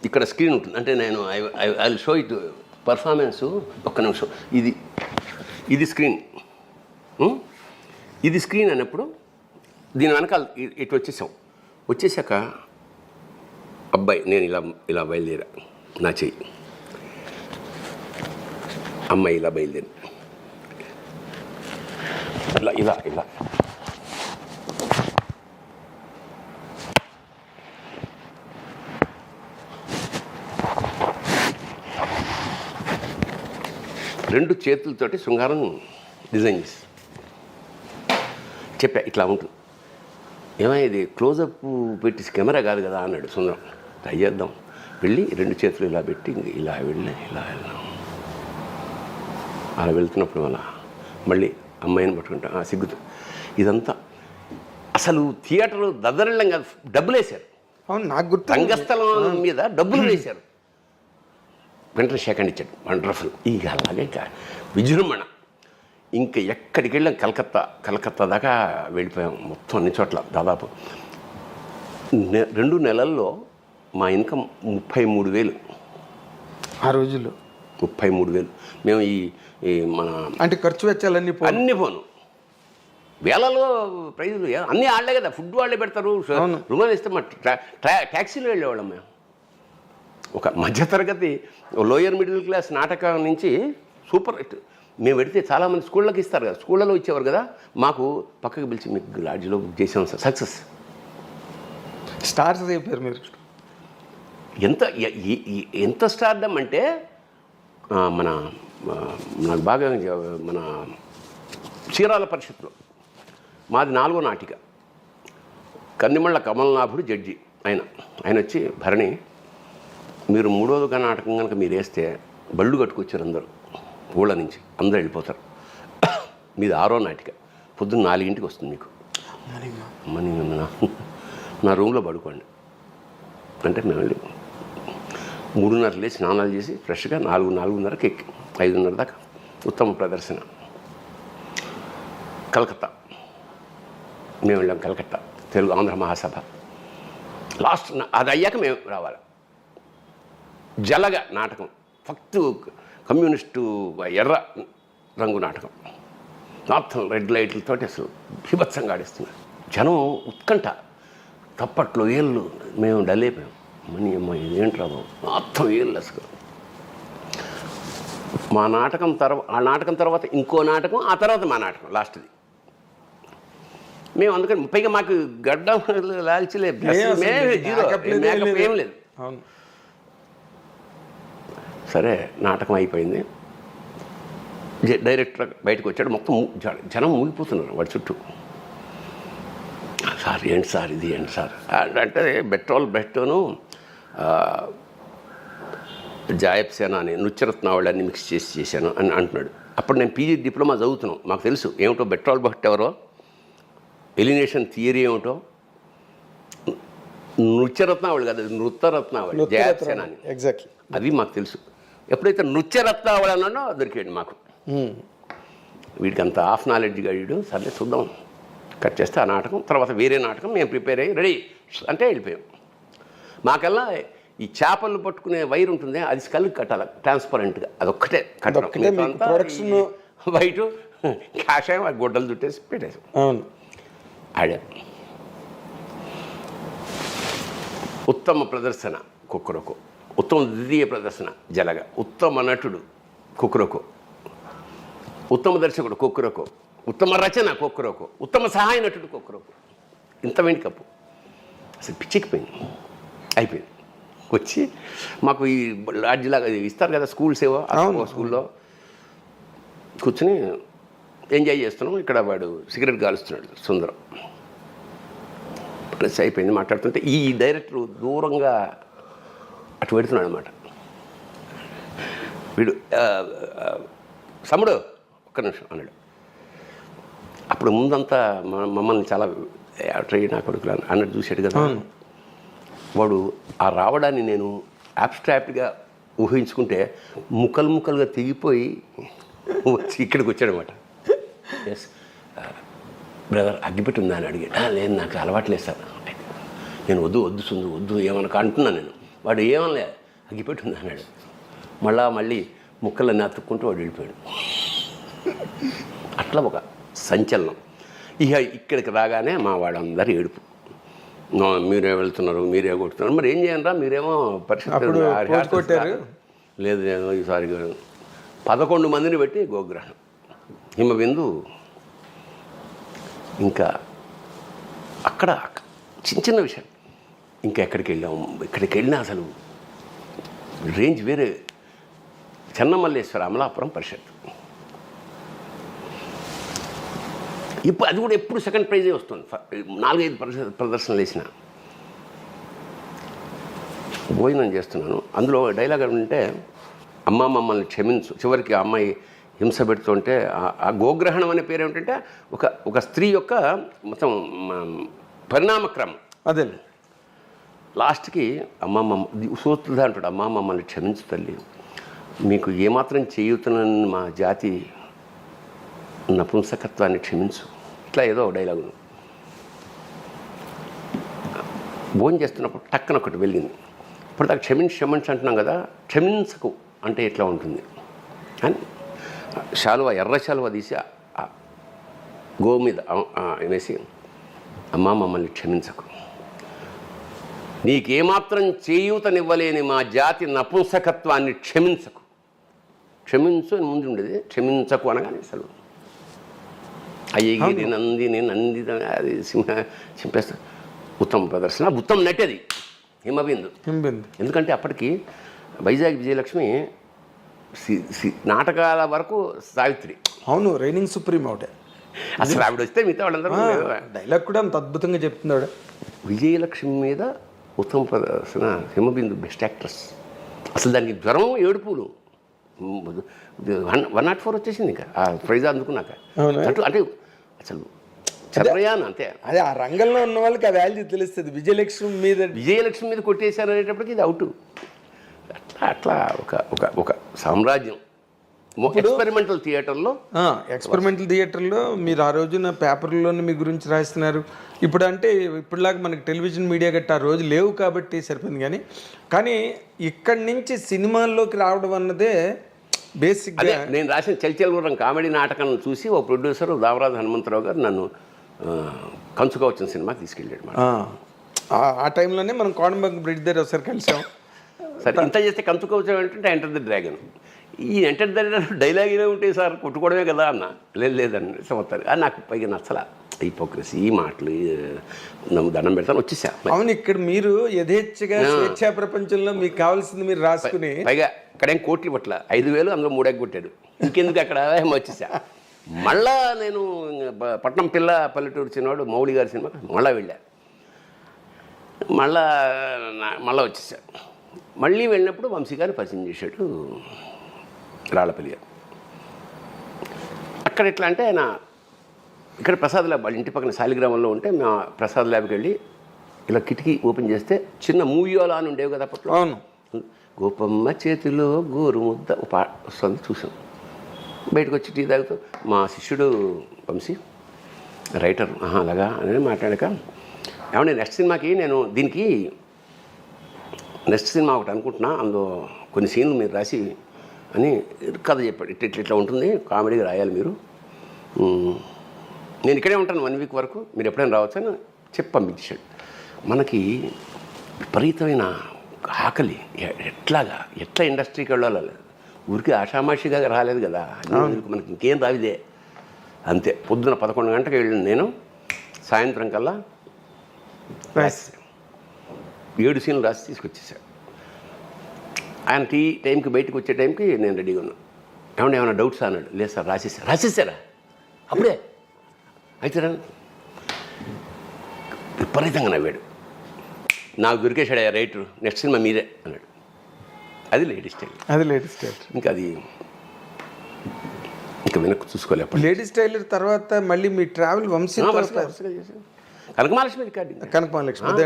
ఇక్కడ స్క్రీన్ ఉంటుంది, అంటే నేను I will show it performance. ఒక్క నిమిషం, ఇది స్క్రీన్, ఇది స్క్రీన్ అన్నప్పుడు దీని వెనకాల ఇటు వచ్చేసాక అబ్బాయి నేను ఇలా బయలుదేరా, నా చెయ్యి, అమ్మాయి ఇలా బయలుదేరి ఇలా రెండు చేతులతోటి శృంగారం డిజైన్ చేసి చెప్పా, ఇట్లా ఉంటుంది. ఏమైనా ఇది క్లోజప్ పెట్టి కెమెరా కాదు కదా అన్నాడు సుందరం. ట్రై చేద్దాం. వెళ్ళి 2 చేతులు ఇలా పెట్టి ఇలా వెళ్ళి ఇలా వెళ్ళాం. అలా వెళ్తున్నప్పుడు మళ్ళీ అమ్మాయిని పట్టుకుంటా సిగ్గుతూ. ఇదంతా అసలు థియేటర్ దద్దరిల్లం కాదు, డబ్బులు వేశారు. అవును, నాకు గుర్తు. రంగస్థలం మీద డబ్బులు వేశారు. వెంటనే సెకండ్ ఇచ్చాడు, వండర్ఫుల్. ఇక అలాగే ఇంకా విజృంభణ. ఇంకా ఎక్కడికి వెళ్ళాం, కలకత్తా దాకా వెళ్ళిపోయాం. మొత్తం అన్ని చోట్ల దాదాపు 2 నెలల్లో మా ఇన్కమ్ 33,000 ఆ రోజుల్లో. 33,000. మేము ఈ మన అంటే ఖర్చు వెచ్చాలన్నీ అన్నీ పోను, వేలలో ప్రైజులు అన్నీ వాళ్ళే కదా, ఫుడ్ వాళ్ళే పెడతారు, రుమాలు ఇస్తే మా ట్యాక్సీలో వెళ్ళేవాళ్ళం మేము. ఒక మధ్యతరగతి లోయర్ మిడిల్ క్లాస్ నాటకం నుంచి సూపర్ హిట్. మేము పెడితే చాలామంది స్కూళ్ళకి ఇస్తారు కదా, స్కూళ్ళలో ఇచ్చేవారు కదా, మాకు పక్కకి పిలిచి మీకు లాడ్జ్లో బుక్ చేసాం సార్. సక్సెస్. స్టార్స్ అయిపోయారు మీరు. ఎంత స్టార్డమ్ అంటే నాకు బాగా మన చీరాల పరిషత్లో మాది 4వ నాటిక. కన్నిమళ్ళ కమలనాభుడు జడ్జి ఆయన వచ్చి, భరణి మీరు 3వ నాటకం కనుక మీరు వేస్తే బళ్ళు కట్టుకొచ్చారు అందరూ, ఊళ్ళ నుంచి అందరూ వెళ్ళిపోతారు. మీది 6వ నాటిక, పొద్దున్న 4ంటికి వస్తుంది మీకు, మనీ నా రూమ్లో పడుకోండి అంటే మేము వెళ్ళి 3:30 లేచి స్నానాలు చేసి ఫ్రెష్గా 4:30కి ఎక్కి 5:30 దాకా ఉత్తమ ప్రదర్శన. కలకత్తా మేము వెళ్ళాం, కలకత్తా తెలుగు ఆంధ్ర మహాసభ. లాస్ట్ అది అయ్యాక మేము రావాలి. జలగ నాటకం, ఫక్తు కమ్యూనిస్టు ఎర్ర రంగు నాటకం, మొత్తం రెడ్ లైట్లతో అసలు బీభత్సంగా ఆడిస్తున్నారు. జనం ఉత్కంఠ, తప్పట్లో ఏళ్ళు. మేము డల్ అయిపోయాం. మనీ అమ్మ ఇదేంట్రా బాబు, మొత్తం ఏళ్ళు అసలు. ఆ నాటకం తర్వాత ఇంకో నాటకం, ఆ తర్వాత మా నాటకం లాస్ట్ది. మేము అందుకని పైగా మాకు గడ్డం లాల్చలే, జీరో, మేకప్ ఏం లేదు. సరే నాటకం అయిపోయింది. డైరెక్టర్ బయటకు వచ్చాడు. మొత్తం జనం మూగిపోతున్నారు వాడి చుట్టూ. సార్ ఏంటి సార్ ఇది, ఏంటి సార్ అంటే బెట్టోను జాయబ్ సేన అని నృత్యరత్నావళిని మిక్స్ చేశాను అని అంటున్నాడు. అప్పుడు నేను పీజీ డిప్లొమా చదువుతున్నాను. మాకు తెలుసు ఏమిటో బెట్రాల్ బట్ ఎవరో, ఎలినేషన్ థియరీ ఏమిటో. నృత్యరత్నావళి కాదు, నృత్యరత్నావళి జాయబ్ సేన అని, ఎగ్జాక్ట్లీ అది మాకు తెలుసు. ఎప్పుడైతే నృత్యరత్నావళి అన్నానో దొరికాడు మాకు. వీడికి అంత హాఫ్ నాలెడ్జ్గా వీడు. సర్లే చూద్దాం, కట్ చేస్తే ఆ నాటకం. తర్వాత వేరే నాటకం మేము ప్రిపేర్ అయ్యి రెడీ అంటే వెళ్ళిపోయాం. మాకల్లా ఈ చేపలు పట్టుకునే వైర్ ఉంటుంది, అది స్కల్కి కట్టాలి ట్రాన్స్పరెంట్గా, అదొక్కటే కట్టడం. వైట్ కాషాయం ఆ గొడ్డలు చుట్టేసి పెట్టేసాం. అవును, ఆడా. ఉత్తమ ప్రదర్శన కుక్కరొకో, ఉత్తమ ద్వితీయ ప్రదర్శన జలగ, ఉత్తమ నటుడు కుక్కరొకో, ఉత్తమ దర్శకుడు కుక్కరొకో, ఉత్తమ రచన కుక్కరొకో, ఉత్తమ సహాయ నటుడు కుక్కరొకో. ఇంత వెండి కప్పు అసలు పిచ్చెక్కిపోయింది. అయిపోయింది. వచ్చి మాకు ఈ లాడ్జిలాగా ఇస్తారు కదా స్కూల్స్ ఏవో, స్కూల్లో కూర్చుని ఎంజాయ్ చేస్తున్నాం. ఇక్కడ వాడు సిగరెట్ కాలుస్తున్నాడు సుందరం. ప్రెస్ అయిపోయింది. మాట్లాడుతుంటే ఈ డైరెక్టర్ దూరంగా అటు పెడుతున్నాడు అన్నమాట. వీడు సముడు ఒక్క నిమిషం అన్నాడు. అప్పుడు ముందంతా మమ్మల్ని చాలా ట్రైన్ నా కొడుకులు అన్నట్టు చూశాడు కదా. వాడు ఆ రావడాన్ని నేను అబ్స్ట్రాక్ట్గా ఊహించుకుంటే ముక్కలుగా తెగిపోయి వచ్చి ఇక్కడికి వచ్చాడనమాట. ఎస్ బ్రదర్ అగ్గిపెట్టి ఉందా అని అడిగాడు. లేదు నాకు అలవాట్లేదు సార్. నేను వద్దు సుందు వద్దు ఏమనక అంటున్నాను నేను. వాడు ఏమనలే, అగ్గిపెట్టి ఉందా అన్నాడు. మళ్ళీ ముక్కలన్నీ అతుక్కుంటూ వాడు వెళ్ళిపోయాడు. అట్లా ఒక సంచలనం. ఇక ఇక్కడికి రాగానే మా వాళ్ళందరూ ఏడుపు. మీరే వెళ్తున్నారు, మీరే కొడుతున్నారు, మరి ఏం చేయండిరా మీరేమో పరిస్థితి లేదు. నేను ఈసారి 11 మందిని పెట్టి గోగ్రహణం, హిమబిందు. ఇంకా అక్కడ చిన్న విషయం. ఇంకా ఎక్కడికి వెళ్ళినా అసలు రేంజ్ వేరే. చెన్నమల్లేశ్వర అమలాపురం పరిషత్. ఇప్పుడు అది కూడా ఎప్పుడు సెకండ్ ప్రైజే వస్తుంది. 4-5 ప్రదర్శనలు వేసిన. భోజనం చేస్తున్నాను, అందులో డైలాగ్ అంటే అమ్మ మమ్మల్ని క్షమించు. చివరికి ఆ అమ్మాయి హింస పెడుతుంటే ఆ గోగ్రహణం అనే పేరు ఏమిటంటే ఒక స్త్రీ యొక్క మొత్తం పరిణామక్రమం. అదే లాస్ట్కి అమ్మ సూత్రుడు అంటాడు, అమ్మ మమ్మల్ని క్షమించు తల్లి, మీకు ఏమాత్రం చేయుతున్న మా జాతి నపుంసకత్వాన్ని క్షమించు, ఇట్లా ఏదో డైలాగు. భోజనం చేస్తున్నప్పుడు టక్కన ఒకటి వెళ్ళింది. ఇప్పుడు దాకా క్షమించు అంటున్నాం కదా, క్షమించకు అంటే ఎట్లా ఉంటుంది అని ఎర్ర శాలువ తీసి గో మీద వేసి, అమ్మ మమ్మల్ని క్షమించకు, నీకేమాత్రం చేయూతనివ్వలేని మా జాతి నపుంసకత్వాన్ని క్షమించు అని ముందు ఉండేది, క్షమించకు అనగానే అసలు అయ్యగిరి నందిని అది చింపేస్తా. ఉత్తమ ప్రదర్శన, ఉత్తమ నటి అది హిమబిందు. ఎందుకంటే అప్పటికి వైజాగ్ విజయలక్ష్మి నాటకాల వరకు సావిత్రి. అవును, రైనింగ్ సుప్రీం ఒకటే. అసలు ఆవిడ వస్తే మిగతా వాళ్ళందరూ డైలాగ్ కూడా అంత అద్భుతంగా చెప్తుంది ఆవిడ. విజయలక్ష్మి మీద ఉత్తమ ప్రదర్శన హిమబిందు బెస్ట్ యాక్ట్రెస్. అసలు దానికి జ్వరం ఏడుపులు 104 వచ్చేసింది ఇంకా ఆ ప్రైజ్ అందుకున్నాక. అంటే అసలు చంద్రయాన్ అంతే. అదే ఆ రంగంలో ఉన్న వాళ్ళకి ఆ వాల్యూ తెలుస్తుంది. విజయలక్ష్మి మీద కొట్టేశారు అనేటప్పటికి ఇది అవుట్. అట్లా అట్లా ఒక ఒక ఒక సామ్రాజ్యం. ఎక్స్పెరిమెంటల్ థియేటర్లో మీరు ఆ రోజున పేపర్లోనే మీ గురించి రాస్తున్నారు. ఇప్పుడు అంటే ఇప్పుడులాగా మనకి టెలివిజన్ మీడియా గట్టా ఆ రోజు లేవు కాబట్టి సరిపోయింది. కానీ ఇక్కడి నుంచి సినిమాల్లోకి రావడం అన్నదే బేసిక్గా. నేను రాసిన చలిచలవరం కామెడీ నాటకం చూసి ఓ ప్రొడ్యూసర్ దామరాజు హనుమంతరావు గారు నన్ను కంచుగా వచ్చిన సినిమాకి తీసుకెళ్ళాడు. ఆ టైంలోనే మనం కోడంబంగ బ్రిడ్జ్ దగ్గర ఒకసారి కలిసాం. సరే, ఇంత చేస్తే కంచుగా వచ్చామంటే ఎంటర్ ద డ్రాగన్. ఈ ఎంటర్ ద డైలాగ్ ఇలా ఉంటాయి సార్, కొట్టుకోవడమే కదా అన్న. లేదని సంవత్సరం అది నాకు పైగా నచ్చలా. హిపోక్రసీ ఈ మాటలు దండం పెడతాను వచ్చేసా. అవును, ఇక్కడ మీరు యథేచ్ఛగా స్వేచ్ఛా ప్రపంచంలో మీకు కావాల్సింది మీరు రాసుకుని, పైగా ఇక్కడేం కోట్లు పట్ల 5,000 అందులో 3 కొట్టాడు. ఇంకెందుకు అక్కడ వచ్చేసా. మళ్ళా నేను పట్నం పిల్ల పల్లెటూరు చిన్నవాడు మౌళి గారి సినిమా మళ్ళీ వెళ్ళా. మళ్ళా వచ్చేసా. మళ్ళీ వెళ్ళినప్పుడు వంశీ గారిని పరిచయం చేశాడు రాళ్ళపల్లి గారు. అక్కడ ఎట్లా అంటే ఆయన ఇక్కడ ప్రసాద్ ల్యాబ్ వాళ్ళ ఇంటి పక్కన శాలిగ్రామంలో ఉంటే మా ప్రసాద్ ల్యాబ్కి వెళ్ళి ఇలా కిటికీ ఓపెన్ చేస్తే చిన్న మూవీయోలా అని ఉండేవి కదా అప్పట్లో. అవును, గోపమ్మ చేతిలో గోరు ముద్ద వస్తుంది చూసాం. బయటకు వచ్చి టీ తాగుతూ మా శిష్యుడు వంశీ రైటర్ అలాగా అని మాట్లాడాక, ఏమంటే నెక్స్ట్ సినిమాకి నేను దీనికి నెక్స్ట్ సినిమా ఒకటి అనుకుంటున్నా, అందులో కొన్ని సీన్లు మీరు రాసి అని కథ చెప్పాడు. ఇట్లా ఉంటుంది, కామెడీగా రాయాలి మీరు, నేను ఇక్కడే ఉంటాను 1 వీక్ వరకు, మీరు ఎప్పుడైనా రావచ్చు అని చెప్పి పంపించాడు. మనకి విపరీతమైన ఆకలి. ఎట్లా ఇండస్ట్రీకి వెళ్ళాలి, ఊరికి ఆషామాషిగా రాలేదు కదా. మనకి ఇంకేం రావిదే. అంతే, పొద్దున 11 గంటలకు వెళ్ళిన నేను సాయంత్రం కల్లా 7 సీన్లు రాసి తీసుకొచ్చేసాడు. ఆయన టైంకి బయటకు వచ్చే టైంకి నేను రెడీగా ఉన్నాను. ఏమన్నా డౌట్స్ అన్నాడు. లేదు సార్ రాసేసారా అప్పుడే అయితే విపరీతంగా నవ్వాడు. నాకు దొరికేశాడు రైటర్, నెక్స్ట్ సినిమా మీరే అన్నాడు. అది లేడీస్ టైలర్. ఇంకా వెనక్కి చూసుకోలేదు. లేడీస్ టైలర్ తర్వాత మళ్ళీ మీ ట్రావెల్ వంశీ కనకమహాలక్ష్మి రికార్డింగ్. కనకమహాలక్ష్మి అదే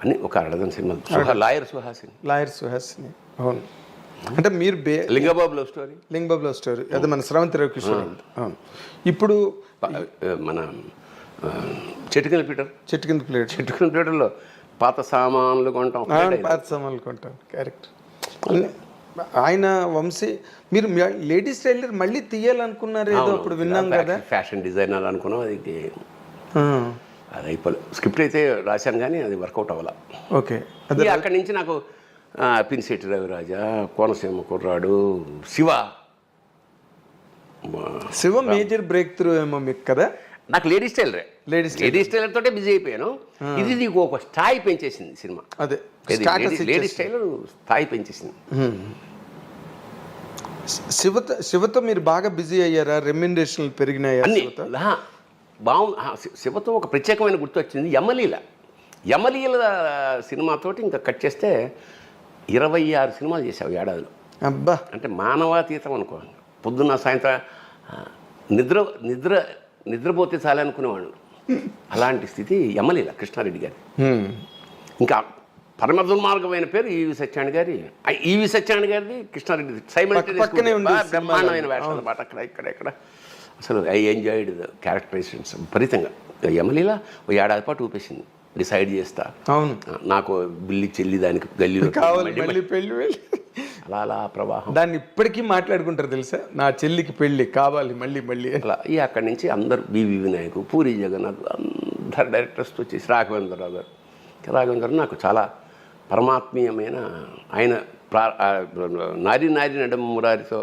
అని ఒక 6 సినిమాలు. లాయర్ సుహాసిని. అవును, అంటే మీరు లింగబాబు లవ్ స్టోరీ అదే మన స్రవంతి రవికిషోర్. అవును, ఇప్పుడు మన చెట్టుకింద ప్లేటర్లో పాత సామాన్లు కొంటాం. కరెక్ట్. ఆయన వంశీ మీరు లేడీస్ టైలర్ మళ్ళీ తీయాలనుకున్నారు ఏదో అప్పుడు విన్నాం కదా. ఫ్యాషన్ డిజైనర్ అనుకున్నాం. అది అయిపోలేదు. స్క్రిప్ట్ అయితే రాశాను కానీ అది వర్కౌట్ అవ్వాల. ఓకే, అక్కడి నుంచి నాకు పినిశెట్టి రవిరాజా, కోనసీమ కుర్రాడు, శివ మేజర్ బ్రేక్ త్రూ ఏమో మీకు కదా. నాకు లేడీస్ టైలర్ తోటే బిజీ అయిపోయాను. ఇది నీకు ఒక స్థాయి పెంచేసింది సినిమా. అదే లేడీస్ టైలర్ స్థాయి పెంచేసింది. శివతో మీరు బాగా బిజీ అయ్యారా? రెమ్యునరేషన్లు పెరిగినాయా? బాగుంది. శివతో ఒక ప్రత్యేకమైన గుర్తు వచ్చింది. యమలీల సినిమాతోటి ఇంకా కట్ చేస్తే 26 సినిమాలు చేసావు ఏడాదిలో. అబ్బా, అంటే మానవాతీతం అనుకో. పొద్దున్న సాయంత్రం నిద్రపోతే చాలనుకునేవాడు. అలాంటి స్థితి యమలీల కృష్ణారెడ్డి గారి. ఇంకా పరమ దుర్మార్గమైన పేరు ఈవి సత్యనారాయణ గారిది, కృష్ణారెడ్డి బ్రహ్మాండమైన వేషాలు మాట అక్కడ ఇక్కడ. అసలు ఐ ఎంజాయిడ్ ద క్యారెక్టరైజేషన్స్ విపరీతంగా. యమలీల ఓ ఏడాది పాటు ఊపేసింది. డిసైడ్ చేస్తా, అవును నాకు బిల్లి చెల్లి దానికి గల్లీలో అలా ప్రవాహం. దాన్ని ఇప్పటికీ మాట్లాడుకుంటారు తెలుసా, నా చెల్లికి పెళ్ళి కావాలి మళ్ళీ అలా. అక్కడి నుంచి అందరు బివి వినాయక్, పూరి జగన్నాథ్, అందరు డైరెక్టర్స్తో వచ్చేసి రాఘవేంద్రరావు గారు నాకు చాలా పరమాత్మీయమైన ఆయన నారి నడం మురారితో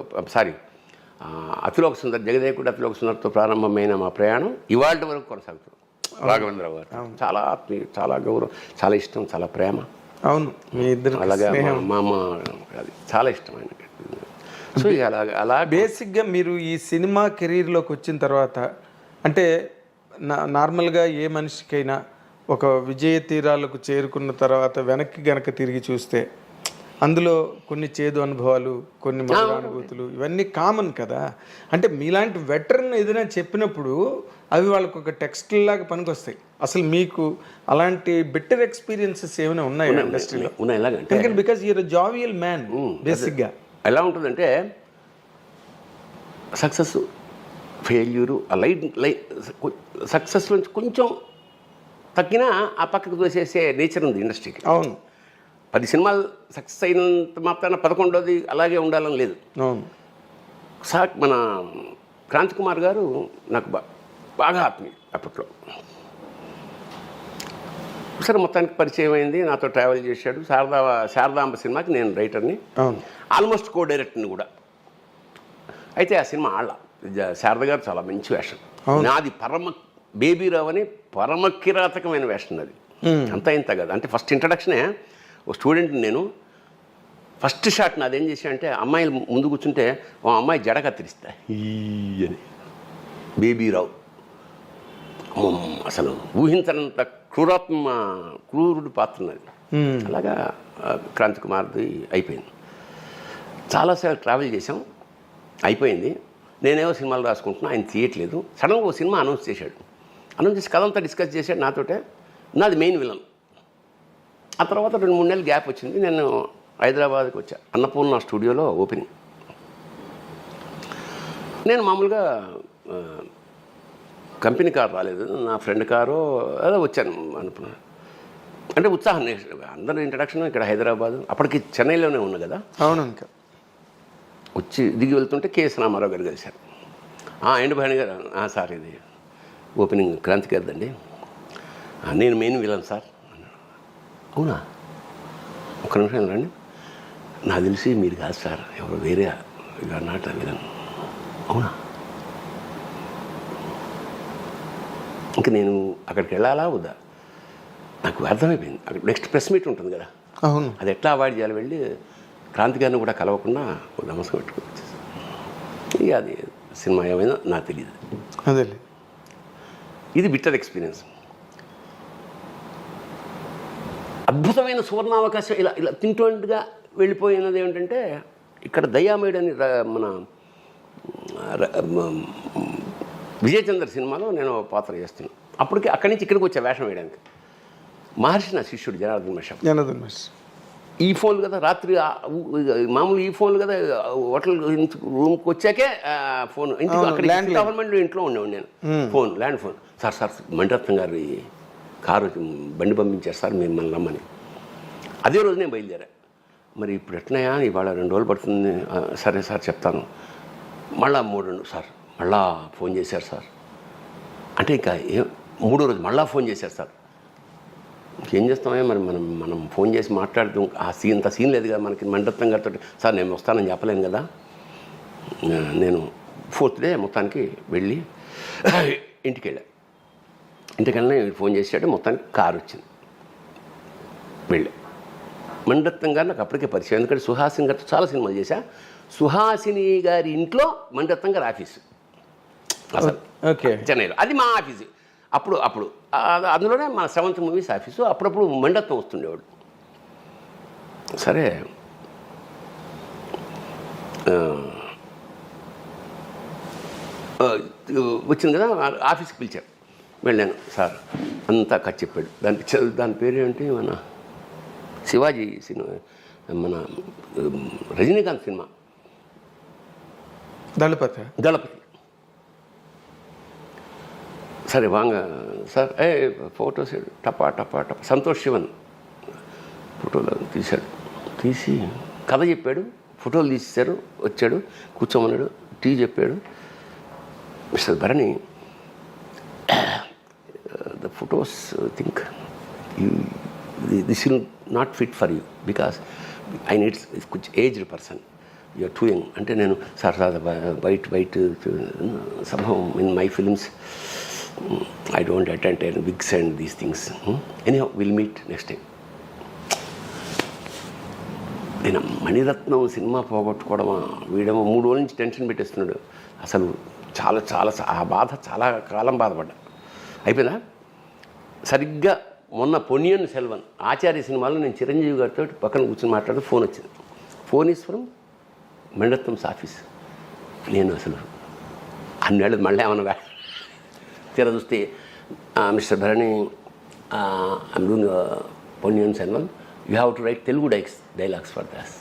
అతిలోక సుందర్ జగదేకుడు అతిలోక సుందర్తో ప్రారంభమైన మా ప్రయాణం ఇవాళ వరకు కొనసాగుతుంది. రాఘవేంద్ర గారు చాలా ఆత్మీయ, చాలా గౌరవం, చాలా ఇష్టం, చాలా ప్రేమ. అవును, మీ ఇద్దరు అలాగా మా అమ్మ అది చాలా ఇష్టం ఆయనకి. సో అలా బేసిక్గా మీరు ఈ సినిమా కెరీర్లోకి వచ్చిన తర్వాత అంటే నార్మల్గా ఏ మనిషికైనా ఒక విజయ తీరాలకు చేరుకున్న తర్వాత వెనక్కి గనక తిరిగి చూస్తే అందులో కొన్ని చేదు అనుభవాలు, కొన్ని మధుర అనుభూతులు, ఇవన్నీ కామన్ కదా. అంటే మీలాంటి వెటరన్ ఏదైనా చెప్పినప్పుడు అవి వాళ్ళకు ఒక టెక్స్ట్ లాగా పనికొస్తాయి. అసలు మీకు అలాంటి బెటర్ ఎక్స్పీరియన్సెస్ ఏమైనా ఉన్నాయి ఇండస్ట్రీలో? ఉన్నాయి. ఎలాగంటే బికాజ్ యూర్ జావియల్ మ్యాన్ బేసిక్గా. ఎలా ఉంటుందంటే సక్సెస్, ఫెయిల్యూరు, సక్సెస్ నుంచి కొంచెం తగ్గినా ఆ పక్కకు తోసేసే నేచర్ ఉంది ఇండస్ట్రీకి. అవును, 10 సినిమాలు సక్సెస్ అయినంత మాత్రాన 11వది అలాగే ఉండాలని లేదు. అవును. మన క్రాంతి కుమార్ గారు నాకు బాగా ఆత్మీయ అప్పట్లో. సరే, మొత్తానికి పరిచయం అయింది, నాతో ట్రావెల్ చేశాడు. శారదాంబ సినిమాకి నేను రైటర్ని, ఆల్మోస్ట్ కో డైరెక్టర్ని కూడా. అయితే ఆ సినిమా శారద గారు చాలా మంచి వేషం, నాది బేబీరావు అని పరమ కిరాతకమైన వేషం. అది అంతా ఇంత కదా. అంటే ఫస్ట్ ఇంట్రడక్షనే ఓ స్టూడెంట్ నేను, ఫస్ట్ షాట్ నాదేం చేశా అంటే అమ్మాయిలు ముందు కూర్చుంటే ఓ అమ్మాయి జడ కత్తిరిస్తా అని బేబీరావు. అసలు ఊహించనంత క్రూరుడు పాత్ర అది. అలాగా క్రాంతి కుమార్ది అయిపోయింది. చాలాసార్లు ట్రావెల్ చేసాం, అయిపోయింది. నేనేవో సినిమాలు రాసుకుంటున్నా, ఆయన తీయట్లేదు. సడన్గా ఓ సినిమా అనౌన్స్ చేశాడు. అనౌన్స్ చేసి కథ అంతా డిస్కస్ చేశాడు నాతోటే. నాది మెయిన్ విలన్. ఆ తర్వాత 2-3 నెలలు గ్యాప్ వచ్చింది. నేను హైదరాబాద్కి వచ్చా, అన్నపూర్ణ స్టూడియోలో ఓపెనింగ్. నేను మామూలుగా కంపెనీ కారు రాలేదు, నా ఫ్రెండ్ కారు అలా వచ్చాను అనుకున్నాను. అంటే ఉత్సాహం, అందరూ ఇంట్రడక్షన్ ఇక్కడ హైదరాబాద్, అప్పటికి చెన్నైలోనే ఉన్నా కదా. అవును. ఇంకా వచ్చి దిగి వెళ్తుంటే కేఎస్ రామారావు గారు కలిశారు. ఎండు భాని గారు, సార్ ఇది ఓపెనింగ్ క్రాంతి గారిదండి, నేను మెయిన్ విలన్ సార్. అవునా, ఒక్క నిమిషం రండి, నాకు తెలిసి మీరు కాదు సార్, ఎవరు వేరే నాట విలన్. అవునా, ఇంకా నేను అక్కడికి వెళ్ళాలా వద్దా నాకు అర్థమైపోయింది. అక్కడ నెక్స్ట్ ప్రెస్ మీట్ ఉంటుంది కదా, అవును, అది ఎట్లా అవాయిడ్ చేయాలి. వెళ్ళి క్రాంతి గారిని కూడా కలవకుండా నమస్కారం పెట్టుకోవచ్చు. ఇక అది సినిమా ఏమైనా నాకు తెలియదు. అదే ఇది బిట్టర్ ఎక్స్పీరియన్స్. అద్భుతమైన సువర్ణావకాశం ఇలా ఇలా తింటుండగా వెళ్ళిపోయినది ఏమిటంటే, ఇక్కడ దయామేయుడు అని మన విజయచంద్ర సినిమాలో నేను పాత్ర చేస్తున్నాను. అప్పటికి అక్కడి నుంచి ఇక్కడికి వచ్చా వేషం వేయడానికి. మహర్షి నా శిష్యుడు జనార్దన్ మహర్షి. ఈ ఫోన్లు కదా, రాత్రి మామూలు ఈ ఫోన్లు కదా, హోటల్ రూమ్కి వచ్చాకే ఫోన్. అక్కడ గవర్నమెంట్ ఇంట్లో ఉండేవాడు నేను. Phone, land phone. Sir Maniratnam గారి కారు బండి పంపించారు సార్, మిమ్మల్ని రమ్మని. అదే రోజు నేను బయలుదేరా. మరి ఇప్పుడు ఎట్లయా, ఇవాళ 2 రోజులు పడుతుంది. సరే సార్ చెప్తాను. మళ్ళా 3 సార్ మళ్ళా ఫోన్ చేశారు సార్. అంటే ఇంకా 3వ రోజు మళ్ళా ఫోన్ చేశారు సార్. ఏం చేస్తామే మరి, మనం ఫోన్ చేసి మాట్లాడుతూ అంత సీన్ లేదు కదా మనకి. మణిరత్నం గారితో సార్ నేను వస్తానని చెప్పలేను కదా. నేను 4th డే మొత్తానికి వెళ్ళి ఇంటికి వెళ్ళిన ఫోన్ చేసాడు. మొత్తానికి కారు వచ్చింది, వెళ్ళా. మణిరత్నం గారు నాకు అప్పటికే పరిచయం, ఎందుకంటే సుహాసిని గారితో చాలా సినిమాలు చేశా. సుహాసిని గారి ఇంట్లో మణిరత్నం గారి ఆఫీసు అసలు చెన్నైలో, అది మా ఆఫీసు. అప్పుడు అందులోనే మా 7th మూవీస్ ఆఫీసు. అప్పుడప్పుడు మణిరత్నం వస్తుండేవాడు. సరే వచ్చింది కదా, ఆఫీస్కి పిలిచారు. వెళ్ళాను. సార్ అంతా కథ చెప్పాడు. దాని పేరు ఏంటి, మన శివాజీ సినిమా, మన రజనీకాంత్ సినిమా దళపతి. సరే వాంగ సార్, ఫోటోస్ టపా సంతోష్ శివన్ ఫోటోలు తీసి కథ చెప్పాడు. ఫోటోలు తీసేశారు. వచ్చాడు, కూర్చోమన్నాడు, టీ చెప్పాడు. Mister Bharani, the photos think this will not fit for you because I needs కొంచెం aged person, you're too young అంటే నేను సార్ వైట్ సంభవం in my films I don't attend wigs and these things. Anyhow will meet next time. నేను Maniratnam cinema పోగొట్టుకోవడమా, వీడేమో 3 రోజుల నుంచి tension పెట్టేస్తున్నాడు. అసలు చాలా చాలా ఆ బాధ చాలా కాలం బాధపడ్డా. అయిపోయిందా? సరిగ్గా మొన్న పొన్నియిన్ సెల్వన్ ఆచార్య సినిమాలో నేను చిరంజీవి గారితో పక్కన కూర్చొని మాట్లాడితే ఫోన్ వచ్చింది. Phone is from Maniratnam's office. నేను అసలు అన్నేళ్ళు మళ్ళీ ఏమన్నా తీరా చూస్తే mister Bharani I'm doing Ponniyin Selvan, you have to write Telugu dialogues for those.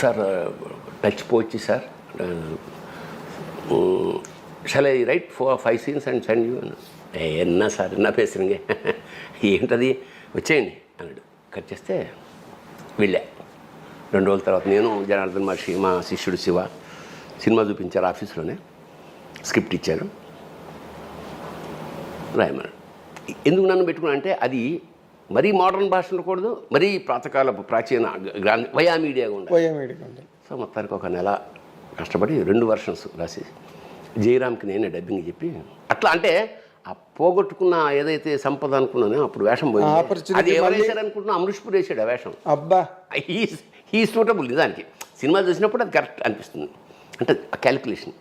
Sir touch పోచ్చి sir, shall I write 4-5 scenes and send you? ఎన్నా సార్ ఎన్నా పేసురుంగే, ఏంటది వచ్చేయండి అన్నాడు. కట్ చేస్తే వెళ్ళా. 2 రోజుల తర్వాత నేను జనార్దన్ మహర్షి, మా శిష్యుడు శివ సినిమా చూపించారు ఆఫీస్లోనే. స్క్రిప్ట్ ఇచ్చారు, రాయమన్నాడు. ఎందుకు నన్ను పెట్టుకున్నా అంటే అది మరీ మోడర్న్ భాష ఉండకూడదు, మరీ ప్రాచీన వయా మీడియాగా ఉండాలి. సో మొత్తానికి ఒక నెల కష్టపడి 2 versions రాసి జయరామ్కి నేనే డబ్బింగ్ చెప్పి అట్లా. అంటే ఆ పోగొట్టుకున్న ఏదైతే సంపద అనుకున్నానో అప్పుడు వేషం పోయింది. అది ఎవరు వేశారు అనుకుంటున్నా, అమృష్పూర్ వేసాడు ఆ వేషం. అబ్బా, హీ సూటబుల్ దానికి. సినిమా చూసినప్పుడు అది కరెక్ట్ అనిపిస్తుంది. అంటే క్యాలిక్యులేషన్.